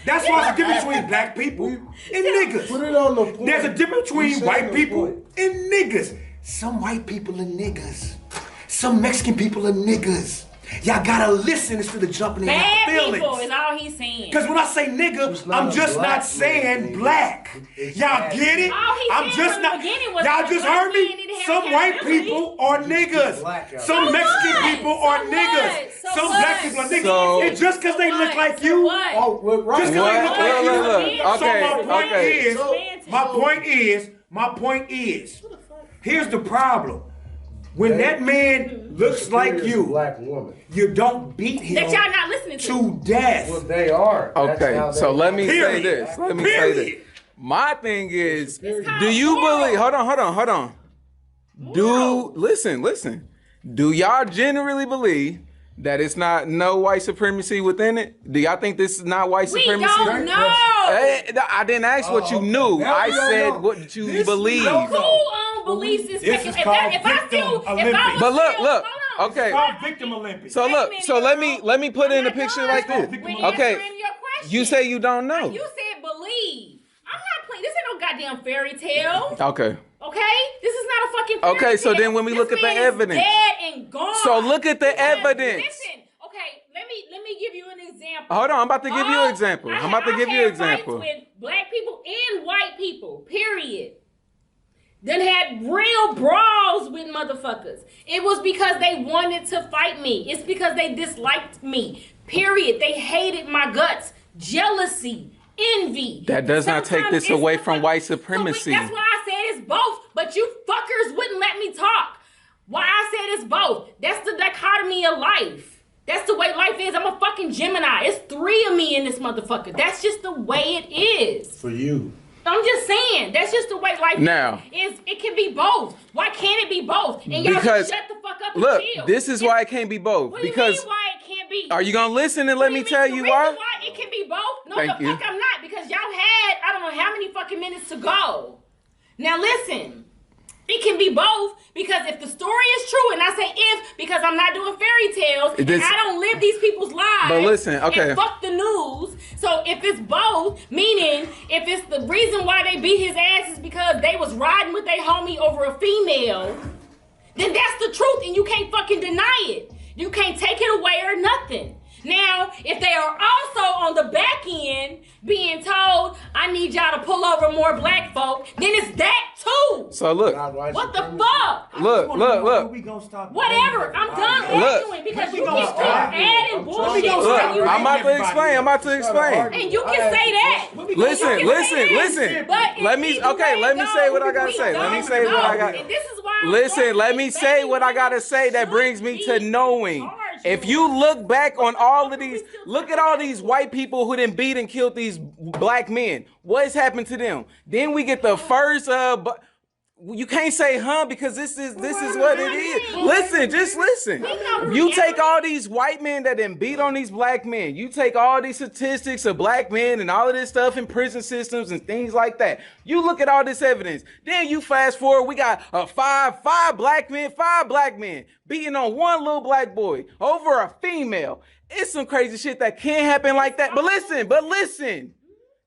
Speaker 2: That's why there's a difference between black people and niggas.
Speaker 3: Put it on the point.
Speaker 2: There's a difference
Speaker 3: You
Speaker 2: between
Speaker 3: said
Speaker 2: white
Speaker 3: the
Speaker 2: people
Speaker 3: point.
Speaker 2: and niggas. Some white people are niggas. Some Mexican people are niggas. Y'all gotta listen instead of jumping in your
Speaker 1: Bad
Speaker 2: feelings.
Speaker 1: people is all he's saying.
Speaker 2: Because when I say nigga,
Speaker 3: It's not
Speaker 2: I'm
Speaker 3: a
Speaker 2: just
Speaker 3: black
Speaker 2: not saying
Speaker 3: man,
Speaker 2: black.
Speaker 3: It's
Speaker 2: Y'all
Speaker 3: bad.
Speaker 2: get it?
Speaker 1: All he
Speaker 2: I'm
Speaker 1: said
Speaker 2: just
Speaker 1: from the
Speaker 2: not.
Speaker 1: beginning was
Speaker 2: Y'all
Speaker 1: that
Speaker 2: just
Speaker 1: black
Speaker 2: heard
Speaker 1: men
Speaker 2: me?
Speaker 1: need to have
Speaker 2: Some white
Speaker 1: accountability.
Speaker 2: people are niggas.
Speaker 3: black out
Speaker 2: Some
Speaker 3: there.
Speaker 2: Mexican
Speaker 1: what?
Speaker 2: people
Speaker 1: So
Speaker 2: are
Speaker 1: what?
Speaker 2: niggas.
Speaker 1: So
Speaker 2: Some
Speaker 1: what?
Speaker 2: black people are niggas.
Speaker 4: So-
Speaker 2: And just because they look like you,
Speaker 3: Oh, well, right.
Speaker 2: just because they look like you.
Speaker 4: Look.
Speaker 2: So my point
Speaker 4: Okay.
Speaker 2: is, my point is, here's the problem. When that man looks like
Speaker 3: Superior
Speaker 2: you,
Speaker 3: black woman.
Speaker 2: you don't beat him
Speaker 1: That y'all not listening to.
Speaker 2: to death.
Speaker 3: Well, they are. That's
Speaker 4: Okay,
Speaker 3: how
Speaker 4: so
Speaker 3: they
Speaker 4: let me say
Speaker 2: Period.
Speaker 4: this. Let me
Speaker 2: Period.
Speaker 4: say this. My thing is,
Speaker 1: called
Speaker 4: do you
Speaker 1: moral.
Speaker 4: believe? Hold on.
Speaker 1: Moral.
Speaker 4: Listen. Do y'all generally believe that it's not no white supremacy within it? Do y'all think this is not white
Speaker 1: We
Speaker 4: supremacy?
Speaker 1: don't know.
Speaker 4: I didn't ask what you knew.
Speaker 3: Now
Speaker 4: I
Speaker 3: we don't
Speaker 4: said
Speaker 3: know.
Speaker 4: what you
Speaker 3: This we
Speaker 4: believe.
Speaker 3: don't
Speaker 1: Who
Speaker 3: know.
Speaker 1: beliefs is
Speaker 2: This
Speaker 1: taking?
Speaker 2: is
Speaker 1: If
Speaker 2: called
Speaker 1: I
Speaker 2: victim
Speaker 1: still, if I
Speaker 2: Olympics.
Speaker 1: was
Speaker 4: But look,
Speaker 1: still,
Speaker 4: look.
Speaker 1: hold on.
Speaker 4: Okay.
Speaker 2: It's called Victim Olympics.
Speaker 4: So look. So let me put in a
Speaker 1: I'm not
Speaker 4: picture
Speaker 1: done
Speaker 4: like this.
Speaker 1: with
Speaker 4: Okay.
Speaker 1: answering your question.
Speaker 4: You say you don't know.
Speaker 1: You said believe. I'm not playing. This ain't no goddamn fairy tale.
Speaker 4: Okay.
Speaker 1: Okay? This is not a fucking fairy
Speaker 4: Okay, so
Speaker 1: tale.
Speaker 4: then when we
Speaker 1: This
Speaker 4: look at the
Speaker 1: man is
Speaker 4: evidence.
Speaker 1: dead and gone.
Speaker 4: So look at the
Speaker 1: Because,
Speaker 4: evidence.
Speaker 1: Listen, okay, let me give you an example.
Speaker 4: Hold on, I'm about to give you an example.
Speaker 1: I
Speaker 4: I'm about to
Speaker 1: have
Speaker 4: give you an
Speaker 1: had
Speaker 4: example.
Speaker 1: fights with black people and white people, period. Then had real brawls with motherfuckers. It was because they wanted to fight me. It's because they disliked me, period. They hated my guts. Jealousy, envy.
Speaker 4: That does not take
Speaker 1: Sometimes
Speaker 4: this
Speaker 1: it's
Speaker 4: away
Speaker 1: the
Speaker 4: from
Speaker 1: fuck-
Speaker 4: white
Speaker 1: So
Speaker 4: supremacy.
Speaker 1: that's why I said it's both. But you fuckers wouldn't let me talk. Why I said it's both. That's the dichotomy of life. That's the way life is. I'm a fucking Gemini. It's 3 of me in this motherfucker. That's just the way it is.
Speaker 3: For you.
Speaker 1: I'm just saying. That's just the way life
Speaker 4: Now.
Speaker 1: is. It can be both. Why can't it be both? And y'all
Speaker 4: Because
Speaker 1: just shut the fuck up and
Speaker 4: look,
Speaker 1: chill.
Speaker 4: this is why it can't be both.
Speaker 1: What do you
Speaker 4: Because
Speaker 1: mean why it can't be?
Speaker 4: are you gonna listen and
Speaker 1: What
Speaker 4: let
Speaker 1: do
Speaker 4: me
Speaker 1: mean?
Speaker 4: tell
Speaker 1: The
Speaker 4: you
Speaker 1: reason
Speaker 4: why?
Speaker 1: it can be both? No,
Speaker 4: Thank
Speaker 1: the
Speaker 4: you.
Speaker 1: fuck I'm not. Because y'all had, I don't know how many fucking minutes to go. Now listen. It can be both Because if the story is true, and I say if because I'm not doing fairy tales, and I don't live these people's lives.
Speaker 4: But listen, okay.
Speaker 1: And fuck the news. So if it's both, meaning if it's the reason why they beat his ass is because they was riding with their homie over a female, then that's the truth, and you can't fucking deny it. You can't take it away or nothing. Now, if they are also on the back end being told, I need y'all to pull over more black folk, then it's that too.
Speaker 4: So look.
Speaker 1: What the fuck?
Speaker 4: Look.
Speaker 1: Whatever. I'm done arguing because you can keep adding bullshit.
Speaker 4: Look, I'm about to explain.
Speaker 1: And you can say that.
Speaker 4: Listen. Let me say what I gotta say. Let me say what I gotta say that brings me to knowing. If you look back on all of these, look at all these white people who done beat and killed these black men. What has happened to them? Then we get the first, you can't say because this is what it is. Just listen. You take all these white men that done beat on these black men. You take all these statistics of black men and all of this stuff in prison systems and things like that. You look at all this evidence. Then you fast forward, we got five black men beating on one little black boy over a female. It's some crazy shit that can't happen like that. But listen.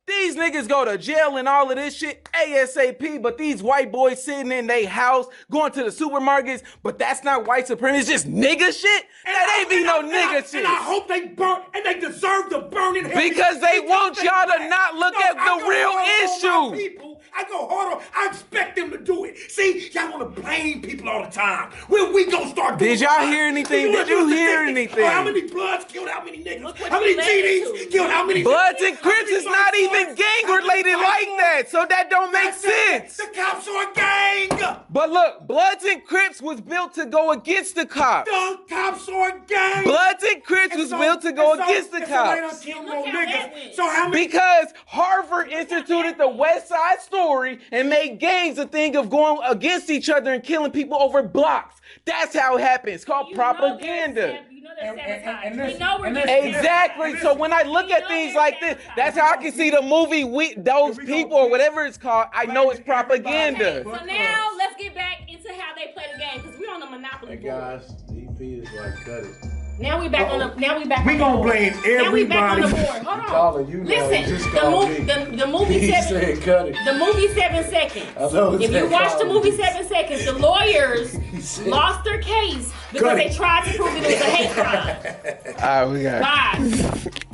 Speaker 4: These niggas go to jail and all of this shit ASAP, but these white boys sitting in their house, going to the supermarkets, but that's not white supremacy, it's just nigga shit? That ain't be no nigga shit.
Speaker 2: And I hope they burn, and they deserve to burn in hell.
Speaker 4: Because they want y'all to not look at the real issue.
Speaker 2: I go hard on. I expect them to do it. See, y'all want to blame people all the time. We gonna start doing
Speaker 4: Did y'all hear anything? Did you hear anything?
Speaker 2: How many Bloods killed how many niggas? How many GDs killed how many
Speaker 4: Bloods and Crips is not even gang related like that, so that don't make sense.
Speaker 2: The cops are a gang.
Speaker 4: But look, Bloods and Crips was built to go against the cops.
Speaker 2: The cops are a gang.
Speaker 4: Bloods and Crips was built to go against the cops.
Speaker 2: So how many?
Speaker 4: Because Harvard instituted the West Side Story and made gangs a thing of going against each other and killing people over blocks. That's how it happens. It's called propaganda. Exactly. So when I look at things like this, that's how I can see the movie Those People or whatever it's called. I know it's propaganda.
Speaker 1: Okay, so now let's get back into how they play the game because we're on the Monopoly board.
Speaker 3: Guys, EP is like cut it.
Speaker 1: Now we back on the.
Speaker 2: We gonna blame everybody.
Speaker 1: Now we back on the board. Hold on. Listen, the movie said cut it. The movie 7 Seconds. If you watch the movie 7 Seconds, the lawyers lost their case because they tried to prove it was a hate crime.
Speaker 4: All right, we got it.
Speaker 1: Bye.